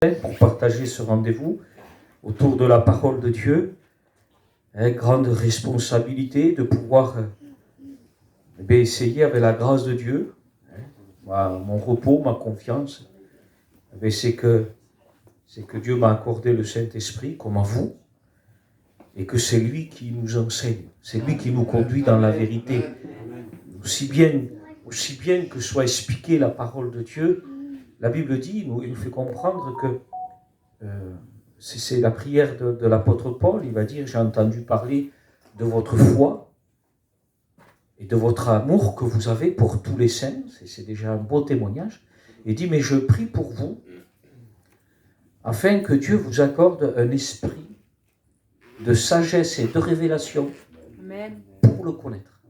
pour partager ce rendez-vous autour de la parole de Dieu. Grande responsabilité de pouvoir essayer avec la grâce de Dieu. Mon repos, ma confiance, c'est que Dieu m'a accordé le Saint-Esprit comme à vous, et que c'est lui qui nous enseigne, c'est lui qui nous conduit dans la vérité. Aussi bien que soit expliquée la parole de Dieu, la Bible dit, il nous fait comprendre que c'est la prière de l'apôtre Paul. Il va dire, j'ai entendu parler de votre foi et de votre amour que vous avez pour tous les saints. C'est déjà un beau témoignage. Il dit, mais je prie pour vous, afin que Dieu vous accorde un esprit de sagesse et de révélation pour le connaître.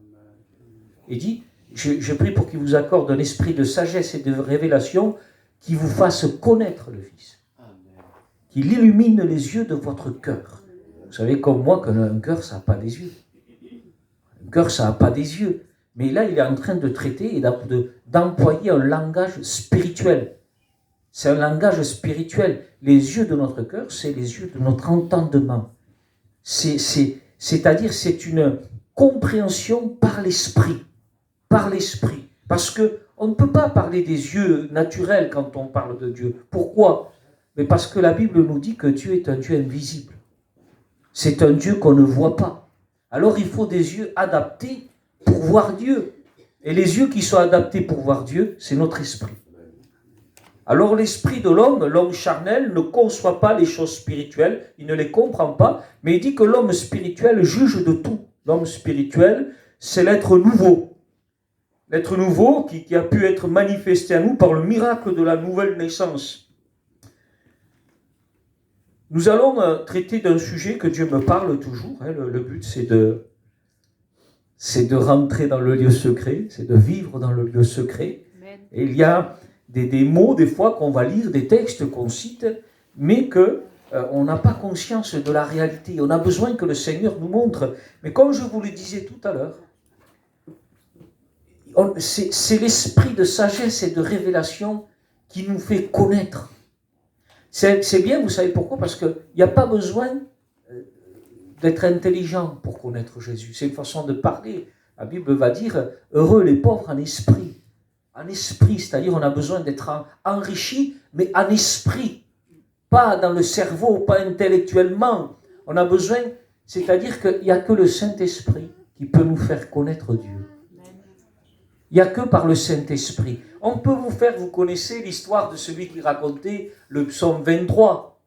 Il dit, je prie pour qu'il vous accorde un esprit de sagesse et de révélation qui vous fasse connaître le Fils, qu'il illumine les yeux de votre cœur. Vous savez comme moi qu'un cœur, ça n'a pas des yeux. Un cœur, ça n'a pas des yeux. Mais là, il est en train de traiter et d'employer un langage spirituel. C'est un langage spirituel. Les yeux de notre cœur, c'est les yeux de notre entendement. C'est-à-dire, c'est une compréhension par l'esprit. Par l'esprit. Parce qu'on ne peut pas parler des yeux naturels quand on parle de Dieu. Pourquoi ? Mais parce que la Bible nous dit que Dieu est un Dieu invisible. C'est un Dieu qu'on ne voit pas. Alors il faut des yeux adaptés pour voir Dieu. Et les yeux qui sont adaptés pour voir Dieu, c'est notre esprit. Alors l'esprit de l'homme charnel, ne conçoit pas les choses spirituelles, il ne les comprend pas, mais il dit que l'homme spirituel juge de tout. L'homme spirituel, c'est l'être nouveau. L'être nouveau qui a pu être manifesté à nous par le miracle de la nouvelle naissance. Nous allons traiter d'un sujet que Dieu me parle toujours. Le but, c'est de rentrer dans le lieu secret, c'est de vivre dans le lieu secret. Amen. Et il y a des mots, des fois, qu'on va lire, des textes qu'on cite, mais qu'on n'a pas conscience de la réalité. On a besoin que le Seigneur nous montre. Mais comme je vous le disais tout à l'heure, c'est l'esprit de sagesse et de révélation qui nous fait connaître. C'est bien, vous savez pourquoi ? Parce qu'il n'y a pas besoin d'être intelligent pour connaître Jésus. C'est une façon de parler. La Bible va dire « Heureux les pauvres en esprit ». En esprit, c'est-à-dire on a besoin d'être enrichi, mais en esprit. Pas dans le cerveau, pas intellectuellement. On a besoin, c'est-à-dire qu'il n'y a que le Saint-Esprit qui peut nous faire connaître Dieu. Il n'y a que par le Saint-Esprit. On peut vous connaissez l'histoire de celui qui racontait le psaume 23.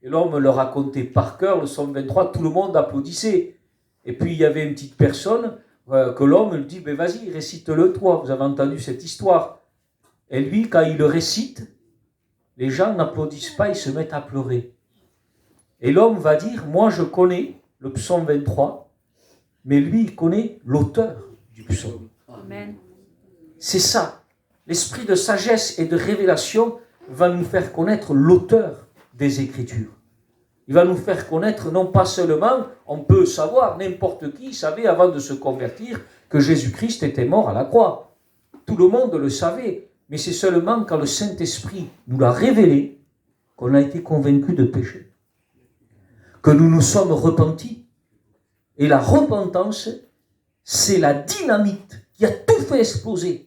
Et l'homme le racontait par cœur, le psaume 23, tout le monde applaudissait. Et puis il y avait une petite personne que l'homme lui dit, vas-y, récite-le toi, vous avez entendu cette histoire. Et lui, quand il le récite, les gens n'applaudissent pas, ils se mettent à pleurer. Et l'homme va dire, moi je connais le psaume 23, mais lui il connaît l'auteur du psaume. Amen. C'est ça. L'esprit de sagesse et de révélation va nous faire connaître l'auteur des Écritures. Il va nous faire connaître, non pas seulement, on peut savoir, n'importe qui savait avant de se convertir que Jésus-Christ était mort à la croix. Tout le monde le savait, mais c'est seulement quand le Saint-Esprit nous l'a révélé qu'on a été convaincus de péché. Que nous nous sommes repentis. Et la repentance, c'est la dynamite qui a tout fait exploser.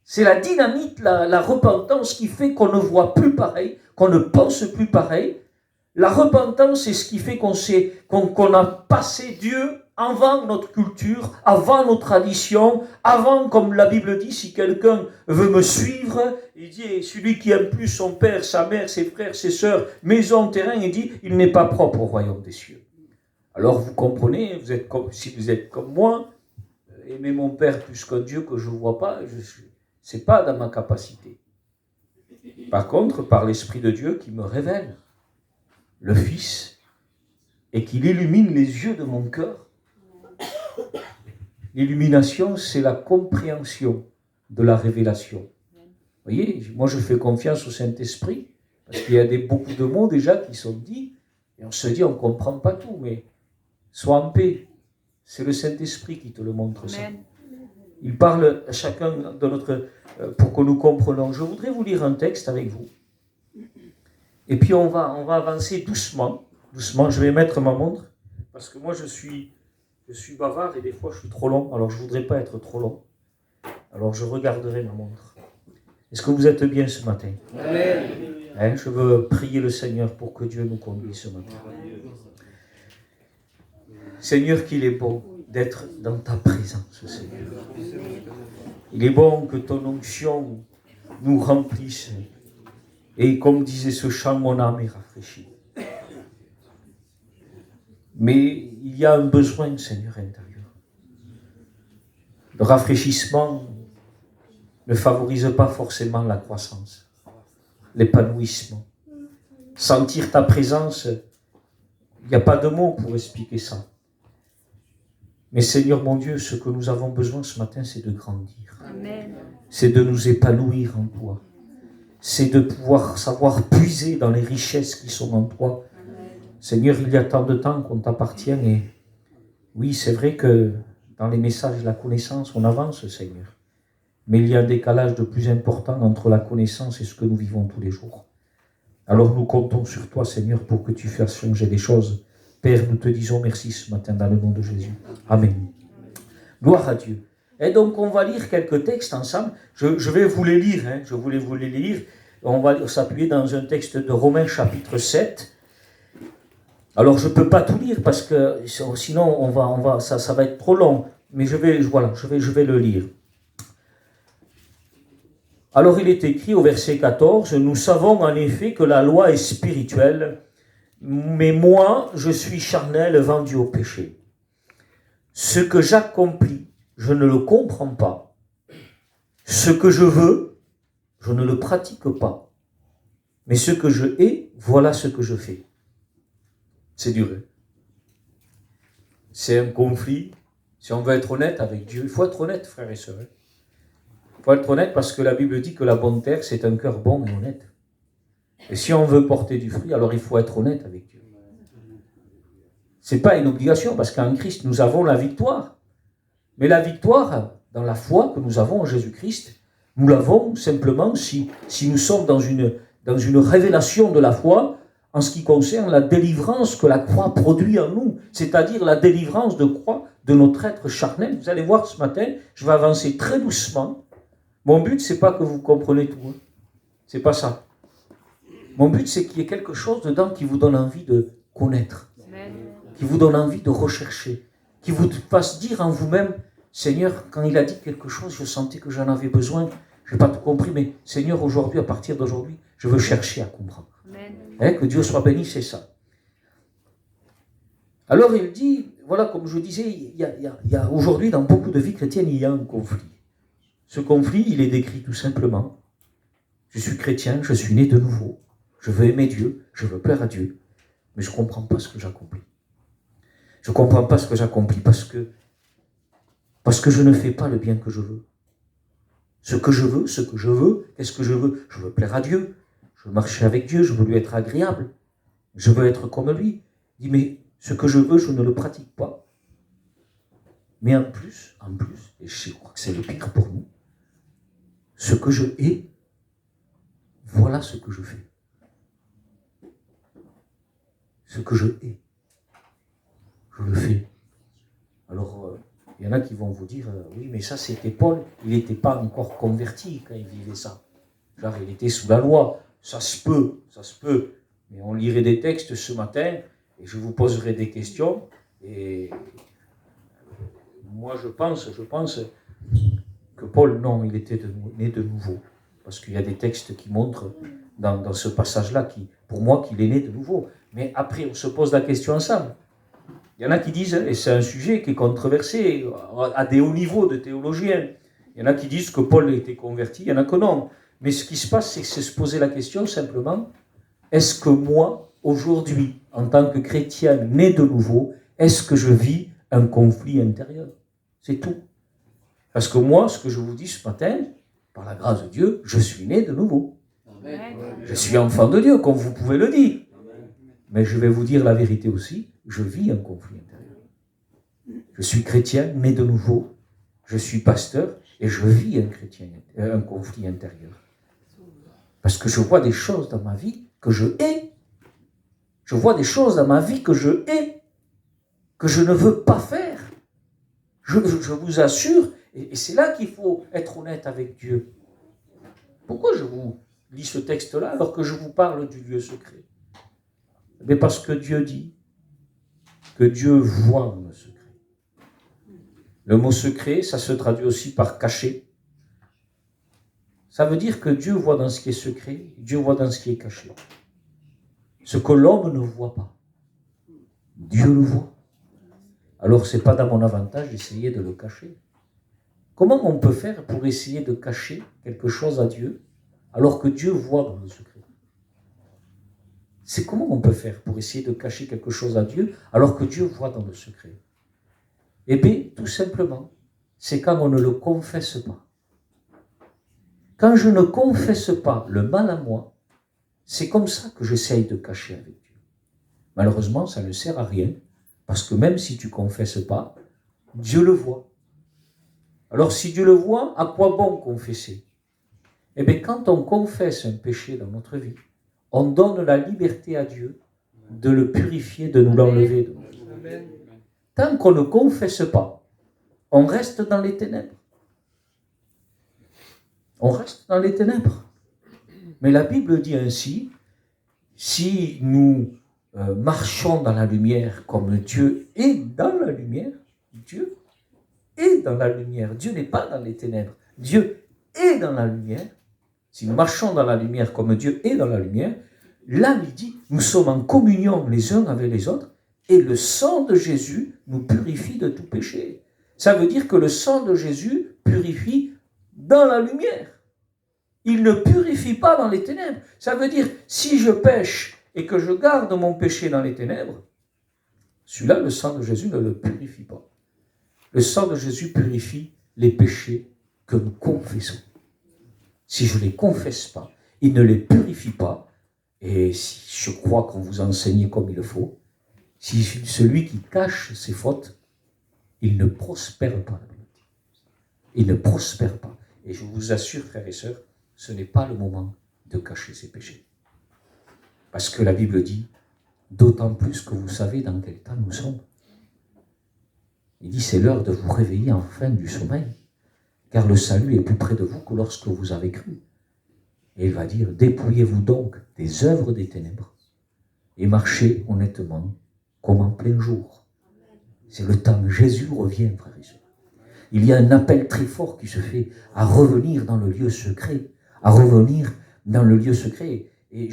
C'est la dynamite, la repentance qui fait qu'on ne voit plus pareil, qu'on ne pense plus pareil. La repentance, c'est ce qui fait qu'on a passé Dieu avant notre culture, avant nos traditions, avant, comme la Bible dit, si quelqu'un veut me suivre, il dit, celui qui aime plus son père, sa mère, ses frères, ses sœurs, maison, terrain, il dit, il n'est pas propre au royaume des cieux. Alors vous comprenez, si vous êtes comme moi, aimer mon père plus qu'un Dieu que je ne vois pas, c'est pas dans ma capacité. Par contre, par l'Esprit de Dieu qui me révèle le Fils et qui illumine les yeux de mon cœur. L'illumination, c'est la compréhension de la révélation. Vous voyez, moi je fais confiance au Saint-Esprit, parce qu'il y a beaucoup de mots déjà qui sont dits, et on se dit on ne comprend pas tout, mais sois en paix. C'est le Saint-Esprit qui te le montre ça. Il parle à chacun de notre... pour que nous comprenions. Je voudrais vous lire un texte avec vous. Et puis on va avancer doucement. Doucement, je vais mettre ma montre, parce que moi je suis bavard et des fois je suis trop long, alors je ne voudrais pas être trop long. Alors je regarderai ma montre. Est-ce que vous êtes bien ce matin? Amen. Je veux prier le Seigneur pour que Dieu nous conduise ce matin. Seigneur, qu'il est bon d'être dans ta présence, Seigneur. Il est bon que ton onction nous remplisse. Et comme disait ce chant, mon âme est rafraîchie. Mais il y a un besoin, Seigneur, intérieur. Le rafraîchissement ne favorise pas forcément la croissance, l'épanouissement. Sentir ta présence, il n'y a pas de mots pour expliquer ça. Mais Seigneur mon Dieu, ce que nous avons besoin ce matin, c'est de grandir. Amen. C'est de nous épanouir en toi. C'est de pouvoir savoir puiser dans les richesses qui sont en toi. Amen. Seigneur, il y a tant de temps qu'on t'appartient et oui, c'est vrai que dans les messages de la connaissance, on avance, Seigneur. Mais il y a un décalage de plus important entre la connaissance et ce que nous vivons tous les jours. Alors nous comptons sur toi, Seigneur, pour que tu fasses changer des choses. Père, nous te disons merci ce matin dans le nom de Jésus. Amen. Gloire à Dieu. Et donc on va lire quelques textes ensemble. Je vais vous les lire, je voulais vous les lire. On va s'appuyer dans un texte de Romains chapitre 7. Alors je ne peux pas tout lire parce que sinon ça va être trop long. Mais je vais le lire. Alors il est écrit au verset 14, « Nous savons en effet que la loi est spirituelle, mais moi, je suis charnel, vendu au péché. Ce que j'accomplis, je ne le comprends pas. Ce que je veux, je ne le pratique pas. Mais ce que je hais, voilà ce que je fais. » C'est dur. C'est un conflit. Si on veut être honnête avec Dieu, il faut être honnête, frères et sœurs. Il faut être honnête parce que la Bible dit que la bonne terre, c'est un cœur bon et honnête. Et si on veut porter du fruit, alors il faut être honnête avec Dieu. Ce n'est pas une obligation, parce qu'en Christ, nous avons la victoire. Mais la victoire, dans la foi que nous avons en Jésus-Christ, nous l'avons simplement si nous sommes dans une révélation de la foi en ce qui concerne la délivrance que la croix produit en nous, c'est-à-dire la délivrance de croix de notre être charnel. Vous allez voir ce matin, je vais avancer très doucement. Mon but, ce n'est pas que vous compreniez tout. Ce n'est pas ça. Mon but, c'est qu'il y ait quelque chose dedans qui vous donne envie de connaître, qui vous donne envie de rechercher, qui vous fasse dire en vous-même, Seigneur, quand il a dit quelque chose, je sentais que j'en avais besoin, je n'ai pas tout compris, mais Seigneur, aujourd'hui, à partir d'aujourd'hui, je veux chercher à comprendre. Que Dieu soit béni, c'est ça. Alors il dit, voilà, comme je disais, il y a aujourd'hui, dans beaucoup de vies chrétiennes, il y a un conflit. Ce conflit, il est décrit tout simplement. Je suis chrétien, je suis né de nouveau. Je veux aimer Dieu, je veux plaire à Dieu, mais je ne comprends pas ce que j'accomplis. Je ne comprends pas ce que j'accomplis parce que je ne fais pas le bien que je veux. Ce que je veux, qu'est-ce que je veux? Je veux plaire à Dieu, je veux marcher avec Dieu, je veux lui être agréable, je veux être comme lui. Il dit, mais ce que je veux, je ne le pratique pas. Mais en plus, et je crois que c'est le pire pour nous, ce que je hais, voilà ce que je fais. Ce que je hais, je le fais. Alors, il y en a qui vont vous dire, oui, mais ça c'était Paul, il n'était pas encore converti quand il vivait ça. Genre, il était sous la loi, ça se peut. Mais on lirait des textes ce matin, et je vous poserai des questions, et moi je pense que Paul, non, il était né de nouveau. Parce qu'il y a des textes qui montrent dans ce passage-là, pour moi, qu'il est né de nouveau. Mais après, on se pose la question ensemble. Il y en a qui disent, et c'est un sujet qui est controversé à des hauts niveaux de théologiens, il y en a qui disent que Paul était converti, il y en a que non. Mais ce qui se passe, c'est se poser la question simplement, est-ce que moi, aujourd'hui, en tant que chrétien né de nouveau, est-ce que je vis un conflit intérieur? C'est tout. Parce que moi, ce que je vous dis ce matin, par la grâce de Dieu, je suis né de nouveau. Amen. Je suis enfant de Dieu, comme vous pouvez le dire. Mais je vais vous dire la vérité aussi, je vis un conflit intérieur. Je suis chrétien, né de nouveau, je suis pasteur, et je vis un conflit intérieur. Parce que je vois des choses dans ma vie que je hais. Je vois des choses dans ma vie que je hais, que je ne veux pas faire. Je vous assure, et c'est là qu'il faut être honnête avec Dieu. Pourquoi je vous lis ce texte-là alors que je vous parle du lieu secret? Mais parce que Dieu dit que Dieu voit dans le secret. Le mot secret, ça se traduit aussi par caché. Ça veut dire que Dieu voit dans ce qui est secret, Dieu voit dans ce qui est caché. Ce que l'homme ne voit pas, Dieu le voit. Alors ce n'est pas dans mon avantage d'essayer de le cacher. Comment on peut faire pour essayer de cacher quelque chose à Dieu alors que Dieu voit dans le secret? C'est comment on peut faire pour essayer de cacher quelque chose à Dieu alors que Dieu voit dans le secret? Eh bien, tout simplement, c'est quand on ne le confesse pas. Quand je ne confesse pas le mal à moi, c'est comme ça que j'essaye de cacher avec Dieu. Malheureusement, ça ne sert à rien, parce que même si tu ne confesses pas, Dieu le voit. Alors si Dieu le voit, à quoi bon confesser? Eh bien, quand on confesse un péché dans notre vie, on donne la liberté à Dieu de le purifier, de nous l'enlever de notre vie. Tant qu'on ne confesse pas, on reste dans les ténèbres. On reste dans les ténèbres. Mais la Bible dit ainsi, si nous marchons dans la lumière comme Dieu est dans la lumière, Dieu est dans la lumière. Dieu n'est pas dans les ténèbres. Dieu est dans la lumière. Si nous marchons dans la lumière comme Dieu est dans la lumière, là, il dit, nous sommes en communion les uns avec les autres et le sang de Jésus nous purifie de tout péché. Ça veut dire que le sang de Jésus purifie dans la lumière. Il ne purifie pas dans les ténèbres. Ça veut dire, si je pêche et que je garde mon péché dans les ténèbres, celui-là, le sang de Jésus ne le purifie pas. Le sang de Jésus purifie les péchés que nous confessons. Si je ne les confesse pas, il ne les purifie pas. Et si je crois qu'on vous enseigne comme il le faut, si celui qui cache ses fautes, il ne prospère pas. Il ne prospère pas. Et je vous assure, frères et sœurs, ce n'est pas le moment de cacher ses péchés. Parce que la Bible dit, d'autant plus que vous savez dans quel temps nous sommes. Il dit, c'est l'heure de vous réveiller enfin du sommeil, car le salut est plus près de vous que lorsque vous avez cru. Et il va dire, dépouillez-vous donc des œuvres des ténèbres et marchez honnêtement comme en plein jour. C'est le temps que Jésus revient, frères et sœurs. Il y a un appel très fort qui se fait à revenir dans le lieu secret, à revenir dans le lieu secret. Et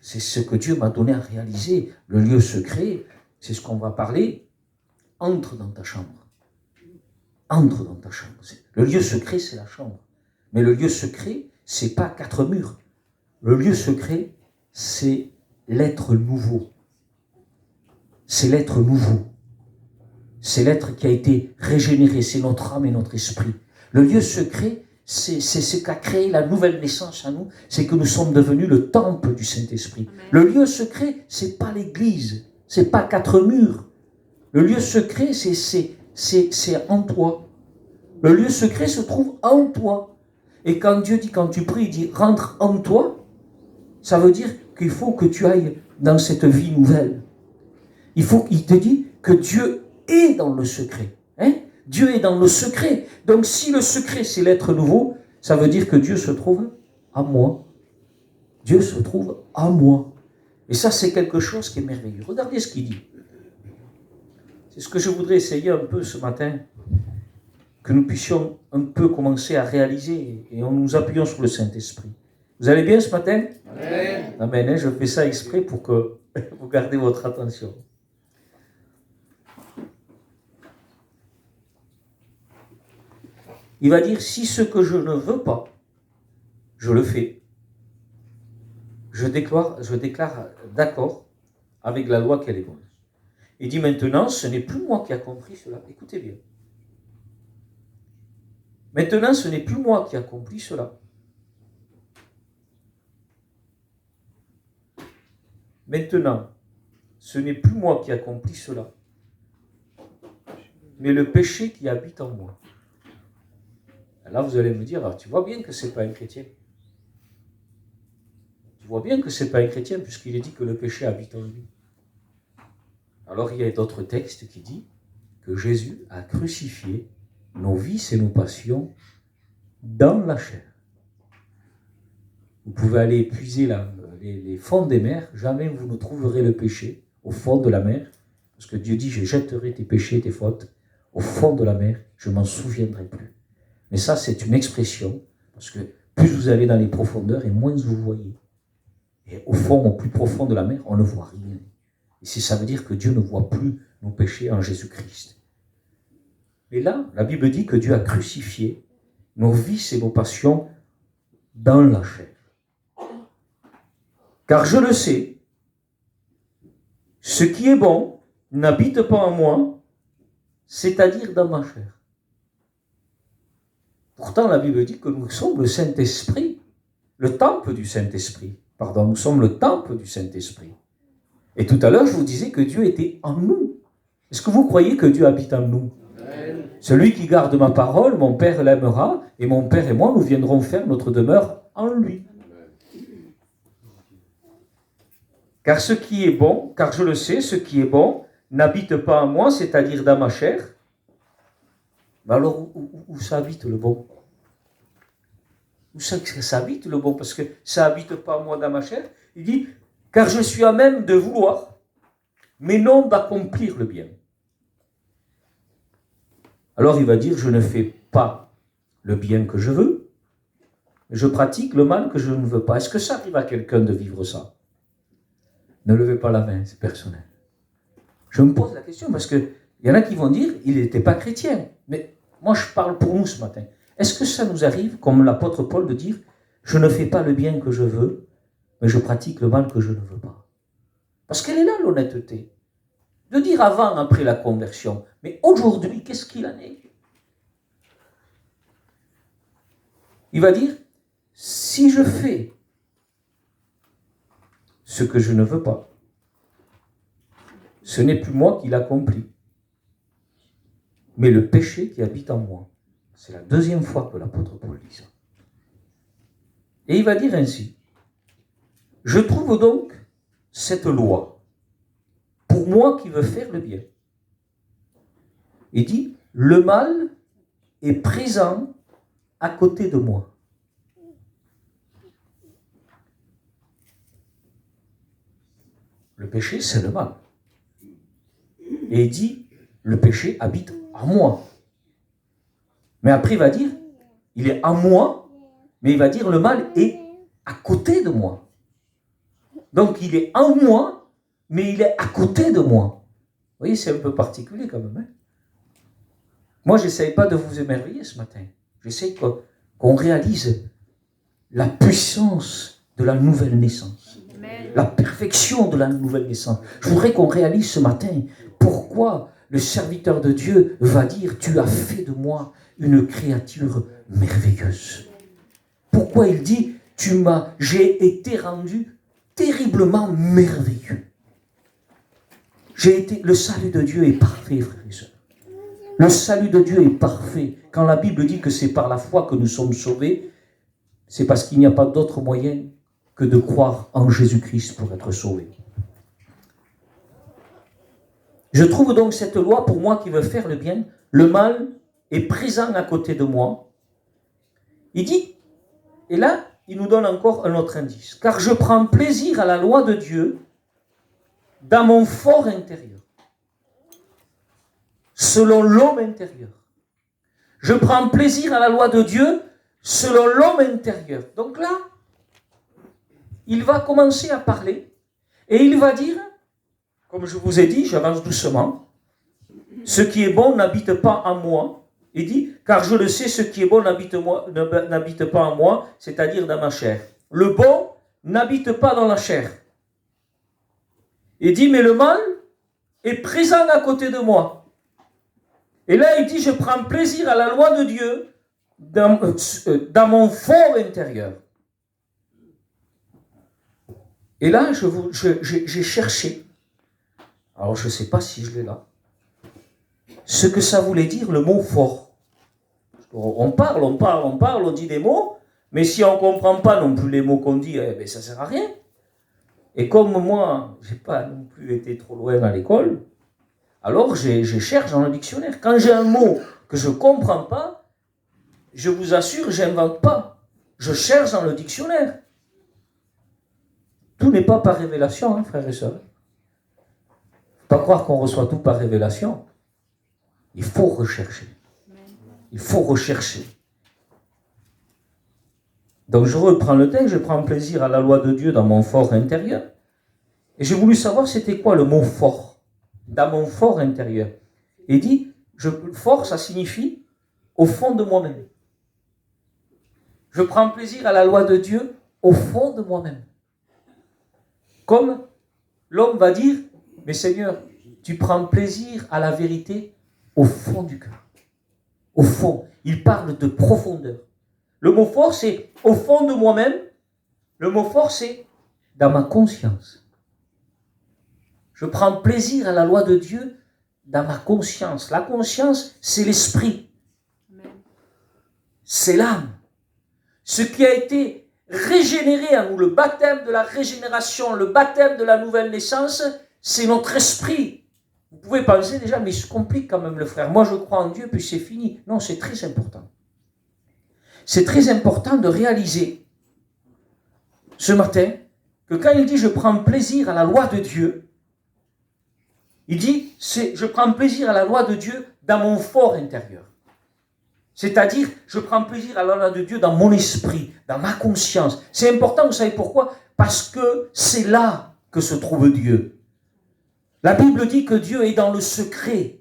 c'est ce que Dieu m'a donné à réaliser. Le lieu secret, c'est ce qu'on va parler. Entre dans ta chambre. Entre dans ta chambre. Le lieu secret, c'est la chambre. Mais le lieu secret, c'est pas 4 murs. Le lieu secret, c'est l'être nouveau. C'est l'être nouveau. C'est l'être qui a été régénéré. C'est notre âme et notre esprit. Le lieu secret, c'est ce qu'a créé la nouvelle naissance à nous. C'est que nous sommes devenus le temple du Saint-Esprit. Amen. Le lieu secret, c'est pas l'église. C'est pas 4 murs. Le lieu secret, c'est en toi. Le lieu secret se trouve en toi. Et quand Dieu dit, quand tu pries, il dit, rentre en toi, ça veut dire qu'il faut que tu ailles dans cette vie nouvelle. Il te dit que Dieu est dans le secret. Hein? Dieu est dans le secret. Donc si le secret, c'est l'être nouveau, ça veut dire que Dieu se trouve à moi. Dieu se trouve à moi. Et ça, c'est quelque chose qui est merveilleux. Regardez ce qu'il dit. C'est ce que je voudrais essayer un peu ce matin, que nous puissions un peu commencer à réaliser et en nous appuyant sur le Saint-Esprit. Vous allez bien ce matin? Amen. Amen. Je fais ça exprès pour que vous gardez votre attention. Il va dire, si ce que je ne veux pas, je le fais, je déclare d'accord avec la loi qu'elle est bonne. Il dit maintenant, ce n'est plus moi qui ai accompli cela. Écoutez bien. Maintenant, ce n'est plus moi qui ai accompli cela. Maintenant, ce n'est plus moi qui ai accompli cela, mais le péché qui habite en moi. Là, vous allez me dire, alors, tu vois bien que ce n'est pas un chrétien. Tu vois bien que ce n'est pas un chrétien, puisqu'il est dit que le péché habite en lui. Alors il y a d'autres textes qui disent que Jésus a crucifié nos vices et nos passions dans la chair. Vous pouvez aller épuiser les fonds des mers, jamais vous ne trouverez le péché au fond de la mer, parce que Dieu dit, je jetterai tes péchés, tes fautes, au fond de la mer, je m'en souviendrai plus. Mais ça, c'est une expression, parce que plus vous allez dans les profondeurs, et moins vous voyez. Et au fond, au plus profond de la mer, on ne voit rien. Et ça veut dire que Dieu ne voit plus nos péchés en Jésus-Christ. Mais là, la Bible dit que Dieu a crucifié nos vices et nos passions dans la chair. Car je le sais, ce qui est bon n'habite pas en moi, c'est-à-dire dans ma chair. Pourtant, la Bible dit que nous sommes le Saint-Esprit, le temple du Saint-Esprit. Pardon, nous sommes le temple du Saint-Esprit. Et tout à l'heure, je vous disais que Dieu était en nous. Est-ce que vous croyez que Dieu habite en nous? Amen. Celui qui garde ma parole, mon Père l'aimera, et mon Père et moi, nous viendrons faire notre demeure en lui. Car ce qui est bon, car je le sais, ce qui est bon n'habite pas en moi, c'est-à-dire dans ma chair. Mais alors, où ça habite le bon? Où ça habite le bon? Parce que ça habite pas en moi dans ma chair. Il dit, car je suis à même de vouloir, mais non d'accomplir le bien. Alors il va dire, je ne fais pas le bien que je veux, mais je pratique le mal que je ne veux pas. Est-ce que ça arrive à quelqu'un de vivre ça? Ne levez pas la main, c'est personnel. Je me pose la question parce qu'il y en a qui vont dire, il n'était pas chrétien. Mais moi je parle pour nous ce matin. Est-ce que ça nous arrive, comme l'apôtre Paul, de dire, je ne fais pas le bien que je veux, mais je pratique le mal que je ne veux pas? Parce qu'elle est là l'honnêteté. De dire avant, après la conversion. Mais aujourd'hui, qu'est-ce qu'il en est? Il va dire, si je fais ce que je ne veux pas, ce n'est plus moi qui l'accomplis, mais le péché qui habite en moi. C'est la deuxième fois que l'apôtre Paul dit ça. Et il va dire ainsi, je trouve donc cette loi pour moi qui veux faire le bien. Il dit, le mal est présent à côté de moi. Le péché, c'est le mal. Et il dit, le péché habite en moi. Mais après, il va dire, il est en moi, mais il va dire, le mal est à côté de moi. Donc, il est en moi, mais il est à côté de moi. Vous voyez, c'est un peu particulier quand même. Hein? Moi, je n'essaye pas de vous émerveiller ce matin. J'essaye qu'on réalise la puissance de la nouvelle naissance. Amen. La perfection de la nouvelle naissance. Je voudrais qu'on réalise ce matin pourquoi le serviteur de Dieu va dire « Tu as fait de moi une créature merveilleuse ». Pourquoi il dit « J'ai été rendu terriblement merveilleux ». Le salut de Dieu est parfait, frères et sœurs. Le salut de Dieu est parfait. Quand la Bible dit que c'est par la foi que nous sommes sauvés, c'est parce qu'il n'y a pas d'autre moyen que de croire en Jésus-Christ pour être sauvé. Je trouve donc cette loi pour moi qui veut faire le bien. Le mal est présent à côté de moi. Il dit, et là, il nous donne encore un autre indice. Car je prends plaisir à la loi de Dieu dans mon fort intérieur, selon l'homme intérieur. Je prends plaisir à la loi de Dieu selon l'homme intérieur. Donc là, il va commencer à parler et il va dire, comme je vous ai dit, j'avance doucement, ce qui est bon n'habite pas en moi. Il dit, car je le sais, ce qui est bon n'habite pas en moi, c'est-à-dire dans ma chair. Le bon n'habite pas dans la chair. Il dit, mais le mal est présent à côté de moi. Et là, il dit, je prends plaisir à la loi de Dieu dans mon fort intérieur. Et là, j'ai cherché, alors je ne sais pas si je l'ai là, ce que ça voulait dire le mot fort. On parle, on dit des mots, mais si on ne comprend pas non plus les mots qu'on dit, ça ne sert à rien. Et comme moi, je n'ai pas non plus été trop loin à l'école, alors je cherche dans le dictionnaire. Quand j'ai un mot que je ne comprends pas, je vous assure, je n'invente pas. Je cherche dans le dictionnaire. Tout n'est pas par révélation, hein, frères et sœurs. Il ne faut pas croire qu'on reçoit tout par révélation. Il faut rechercher. Il faut rechercher. Donc je reprends le texte, je prends plaisir à la loi de Dieu dans mon fort intérieur. Et j'ai voulu savoir c'était quoi le mot fort dans mon fort intérieur. Et il dit, fort ça signifie au fond de moi-même. Je prends plaisir à la loi de Dieu au fond de moi-même. Comme l'homme va dire, mais Seigneur, tu prends plaisir à la vérité au fond du cœur. Au fond, il parle de profondeur. Le mot fort, c'est au fond de moi-même. Le mot fort, c'est dans ma conscience. Je prends plaisir à la loi de Dieu dans ma conscience. La conscience, c'est l'esprit. C'est l'âme. Ce qui a été régénéré à nous, le baptême de la régénération, le baptême de la nouvelle naissance, c'est notre esprit. Vous pouvez penser déjà, mais il se complique quand même le frère. Moi, je crois en Dieu, puis c'est fini. Non, c'est très important. C'est très important de réaliser ce matin que quand il dit « je prends plaisir à la loi de Dieu », il dit « je prends plaisir à la loi de Dieu dans mon fort intérieur ». C'est-à-dire, je prends plaisir à la loi de Dieu dans mon esprit, dans ma conscience. C'est important, vous savez pourquoi? Parce que c'est là que se trouve Dieu. La Bible dit que Dieu est dans le secret.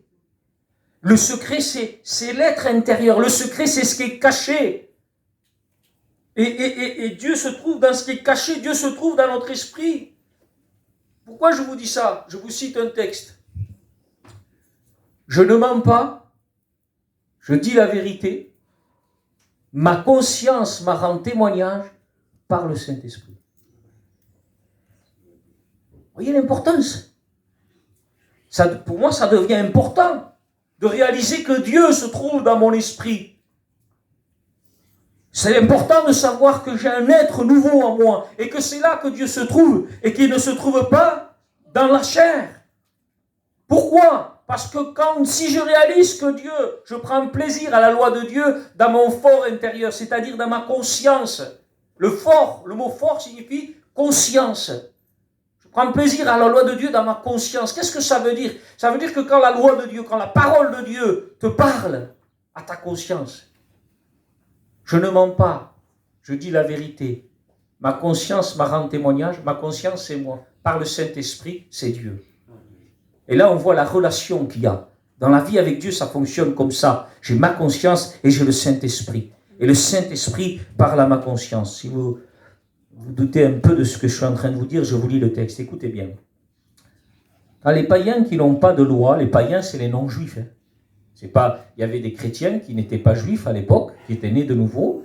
Le secret, c'est l'être intérieur. Le secret, c'est ce qui est caché. Et Dieu se trouve dans ce qui est caché. Dieu se trouve dans notre esprit. Pourquoi je vous dis ça? Je vous cite un texte. Je ne mens pas. Je dis la vérité. Ma conscience m'a rend témoignage par le Saint-Esprit. Vous voyez l'importance? Pour moi, ça devient important de réaliser que Dieu se trouve dans mon esprit. C'est important de savoir que j'ai un être nouveau en moi et que c'est là que Dieu se trouve et qu'il ne se trouve pas dans la chair. Pourquoi? Parce que si je réalise que Dieu, je prends plaisir à la loi de Dieu dans mon fort intérieur, c'est-à-dire dans ma conscience. Le mot fort signifie conscience. Je prends plaisir à la loi de Dieu dans ma conscience. Qu'est-ce que ça veut dire? Ça veut dire que quand la loi de Dieu, quand la parole de Dieu te parle à ta conscience, je ne mens pas, je dis la vérité. Ma conscience m'a rend témoignage, ma conscience c'est moi. Par le Saint-Esprit, c'est Dieu. Et là, on voit la relation qu'il y a. Dans la vie avec Dieu, ça fonctionne comme ça. J'ai ma conscience et j'ai le Saint-Esprit. Et le Saint-Esprit parle à ma conscience. Si vous doutez un peu de ce que je suis en train de vous dire, je vous lis le texte. Écoutez bien. Quand les païens qui n'ont pas de loi, les païens, c'est les non-juifs. Il y avait des chrétiens qui n'étaient pas juifs à l'époque, qui étaient nés de nouveau.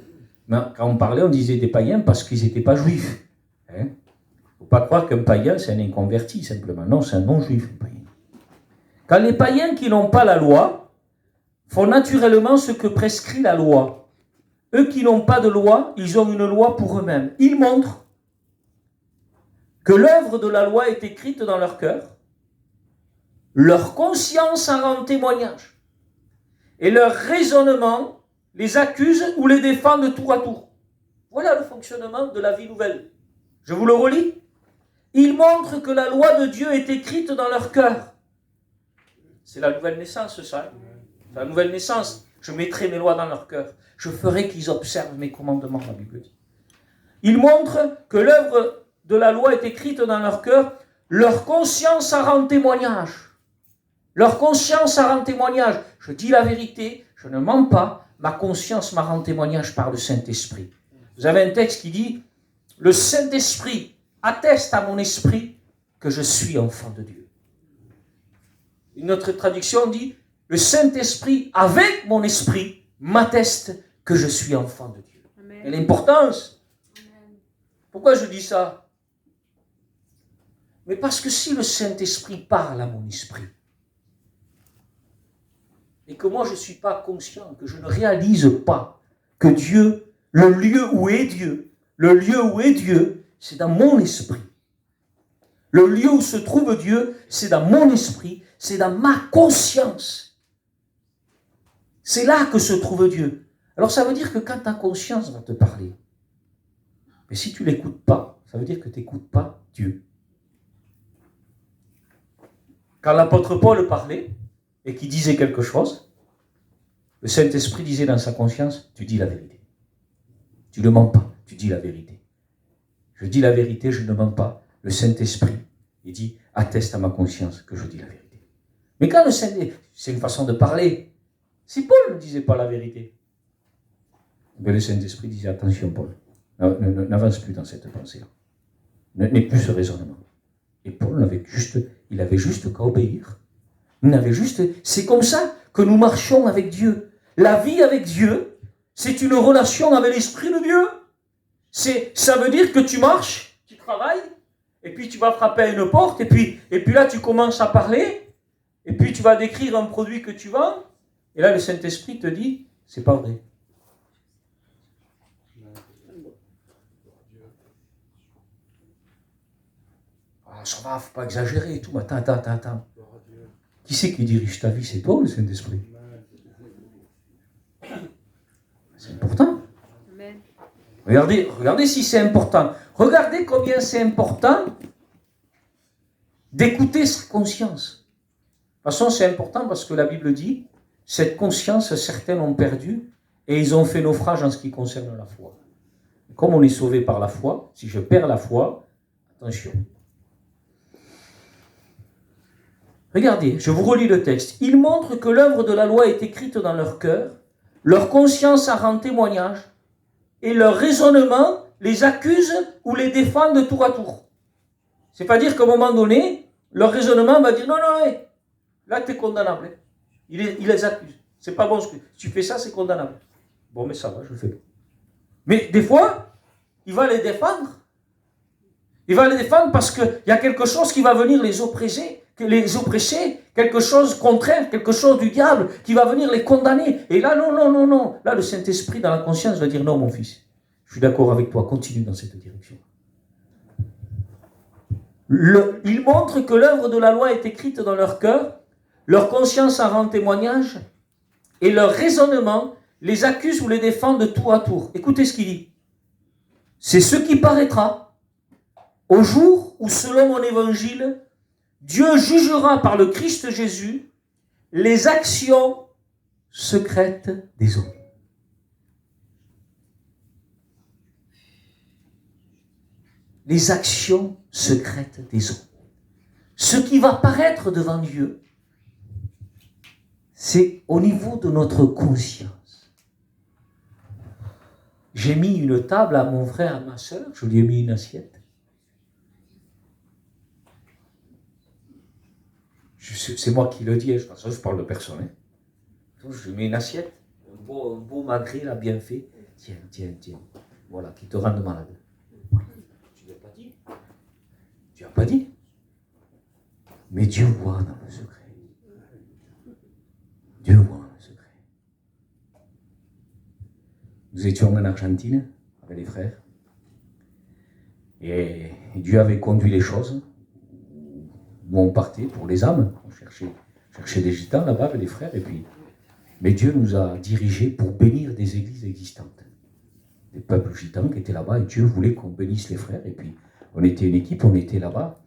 Mais quand on parlait, on disait des païens parce qu'ils n'étaient pas juifs. Il ne faut pas croire qu'un païen, c'est un inconverti, simplement. Non, c'est un non-juif, un païen. Quand les païens qui n'ont pas la loi font naturellement ce que prescrit la loi, eux qui n'ont pas de loi, ils ont une loi pour eux-mêmes. Ils montrent que l'œuvre de la loi est écrite dans leur cœur, leur conscience en rend témoignage, et leur raisonnement les accuse ou les défend de tour à tour. Voilà le fonctionnement de la vie nouvelle. Je vous le relis. Ils montrent que la loi de Dieu est écrite dans leur cœur. C'est la nouvelle naissance, ça. C'est la nouvelle naissance. Je mettrai mes lois dans leur cœur. Je ferai qu'ils observent mes commandements, la Bible dit. Ils montrent que l'œuvre de la loi est écrite dans leur cœur. Leur conscience en rend témoignage. Leur conscience en rend témoignage. Je dis la vérité, je ne mens pas. Ma conscience m'en rend témoignage par le Saint-Esprit. Vous avez un texte qui dit « Le Saint-Esprit atteste à mon esprit que je suis enfant de Dieu. » Une autre traduction dit « Le Saint-Esprit, avec mon esprit, m'atteste que je suis enfant de Dieu. » Et l'importance. Pourquoi je dis ça? Mais parce que si le Saint-Esprit parle à mon esprit, et que moi je ne suis pas conscient, que je ne réalise pas que Dieu, le lieu où est Dieu, c'est dans mon esprit. Le lieu où se trouve Dieu, c'est dans mon esprit, c'est dans ma conscience. C'est là que se trouve Dieu. Alors ça veut dire que quand ta conscience va te parler, mais si tu ne l'écoutes pas, ça veut dire que tu n'écoutes pas Dieu. Quand l'apôtre Paul parlait et qu'il disait quelque chose, le Saint-Esprit disait dans sa conscience, tu dis la vérité. Tu ne mens pas, tu dis la vérité. Je dis la vérité, je ne mens pas. Le Saint-Esprit, il dit, atteste à ma conscience que je dis la vérité. Mais quand le Saint-Esprit, c'est une façon de parler. Si Paul ne disait pas la vérité, mais le Saint-Esprit disait, attention Paul, n'avance plus dans cette pensée-là. N'aie plus ce raisonnement. Et Paul il avait juste qu'à obéir. C'est comme ça que nous marchons avec Dieu. La vie avec Dieu, c'est une relation avec l'Esprit de Dieu. Ça veut dire que tu marches, tu travailles, et puis tu vas frapper à une porte, et puis là tu commences à parler, et puis tu vas décrire un produit que tu vends, et là le Saint-Esprit te dit, c'est pas vrai. Ah, ça va, faut pas exagérer et tout, attends. Qui c'est qui dirige ta vie? C'est toi ou le Saint-Esprit? C'est important. Regardez si c'est important. Regardez combien c'est important d'écouter sa conscience. De toute façon, c'est important parce que la Bible dit, cette conscience, certains l'ont perdue et ils ont fait naufrage en ce qui concerne la foi. Comme on est sauvé par la foi, si je perds la foi, attention. Regardez, je vous relis le texte. Il montre que l'œuvre de la loi est écrite dans leur cœur, leur conscience en rend témoignage, et leur raisonnement les accuse ou les défend de tour à tour. C'est-à-dire qu'à un moment donné, leur raisonnement va dire, non, là tu es condamnable. Il les accuse. C'est pas bon, si tu fais ça, c'est condamnable. Bon, mais ça va, je le fais pas. Mais des fois, il va les défendre. Il va les défendre parce qu'il y a quelque chose qui va venir les oppresser, quelque chose contraire, quelque chose du diable qui va venir les condamner. Et là, non. Là, le Saint-Esprit dans la conscience va dire, non, mon fils, je suis d'accord avec toi, continue dans cette direction. Il montre que l'œuvre de la loi est écrite dans leur cœur, leur conscience en rend témoignage, et leur raisonnement les accuse ou les défend de tour à tour. Écoutez ce qu'il dit. C'est ce qui paraîtra au jour où, selon mon évangile, Dieu jugera par le Christ Jésus les actions secrètes des hommes. Les actions secrètes des hommes. Ce qui va paraître devant Dieu, c'est au niveau de notre conscience. J'ai mis une table à mon frère, à ma soeur, je lui ai mis une assiette. C'est moi qui le dis, je parle de personne. Hein. Je lui mets une assiette, un beau magret là, bien fait. Tiens. Voilà, qui te rende malade. Tu l'as pas dit. Tu n'as pas dit. Mais Dieu voit dans le secret. Dieu voit dans le secret. Nous étions en Argentine avec les frères. Et Dieu avait conduit les choses. Où on partait pour les âmes, on cherchait des gitans là-bas avec les frères, mais Dieu nous a dirigés pour bénir des églises existantes. Des peuples gitans qui étaient là-bas, et Dieu voulait qu'on bénisse les frères, et puis on était une équipe, on était là-bas,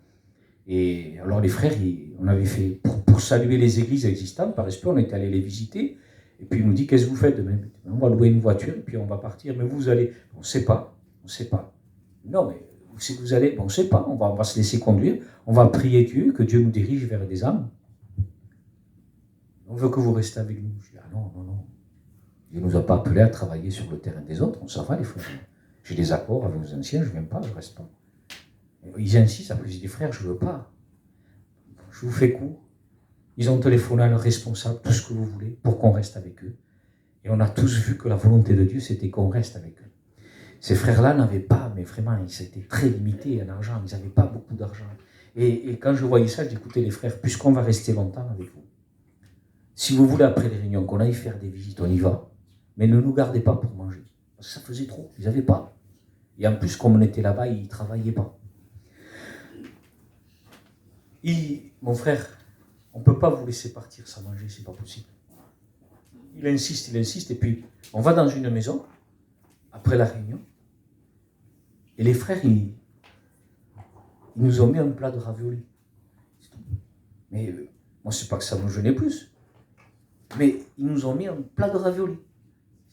et alors les frères, on avait fait, pour saluer les églises existantes, par respect, on était allé les visiter, et puis il nous dit, qu'est-ce que vous faites demain? On va louer une voiture, et puis on va partir, mais vous allez, on ne sait pas. Non, mais si vous allez, on ne sait pas, on va se laisser conduire, on va prier Dieu, que Dieu nous dirige vers des âmes. On veut que vous restez avec nous. Je dis, non. Dieu ne nous a pas appelés à travailler sur le terrain des autres, on s'en va les frères. J'ai des accords avec vos anciens, je ne viens pas, je ne reste pas. Ils insistent, après j'ai dit, frère, je ne veux pas. Je vous fais court. Ils ont téléphoné à leur responsable, tout ce que vous voulez, pour qu'on reste avec eux. Et on a tous vu que la volonté de Dieu, c'était qu'on reste avec eux. Ces frères-là n'avaient pas, mais vraiment, ils étaient très limités en argent, ils n'avaient pas beaucoup d'argent. Et quand je voyais ça, je dis, écoutez les frères, puisqu'on va rester longtemps avec vous, si vous voulez après les réunions, qu'on aille faire des visites, on y va, mais ne nous gardez pas pour manger. Parce que ça faisait trop, ils n'avaient pas. Et en plus, comme on était là-bas, ils ne travaillaient pas. Mon frère, on ne peut pas vous laisser partir sans manger, c'est pas possible. Il insiste, et puis on va dans une maison, après la réunion, et les frères, ils nous ont mis un plat de raviolis. Mais moi, c'est pas que ça me gênait plus, mais ils nous ont mis un plat de raviolis.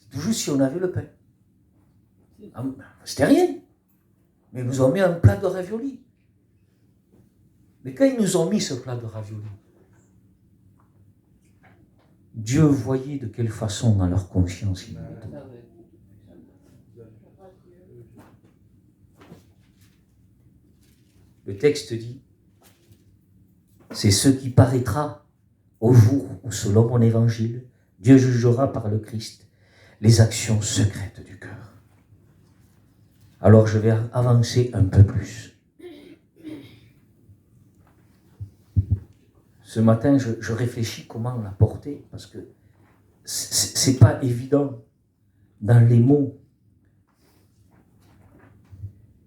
C'est juste si on avait le pain. C'était rien, mais ils nous ont mis un plat de raviolis. Mais quand ils nous ont mis ce plat de raviolis, Dieu voyait de quelle façon dans leur conscience il nous mettait. Le texte dit, c'est ce qui paraîtra au jour où, selon mon évangile, Dieu jugera par le Christ les actions secrètes du cœur. Alors je vais avancer un peu plus. Ce matin, je réfléchis comment l'apporter, parce que c'est pas évident dans les mots.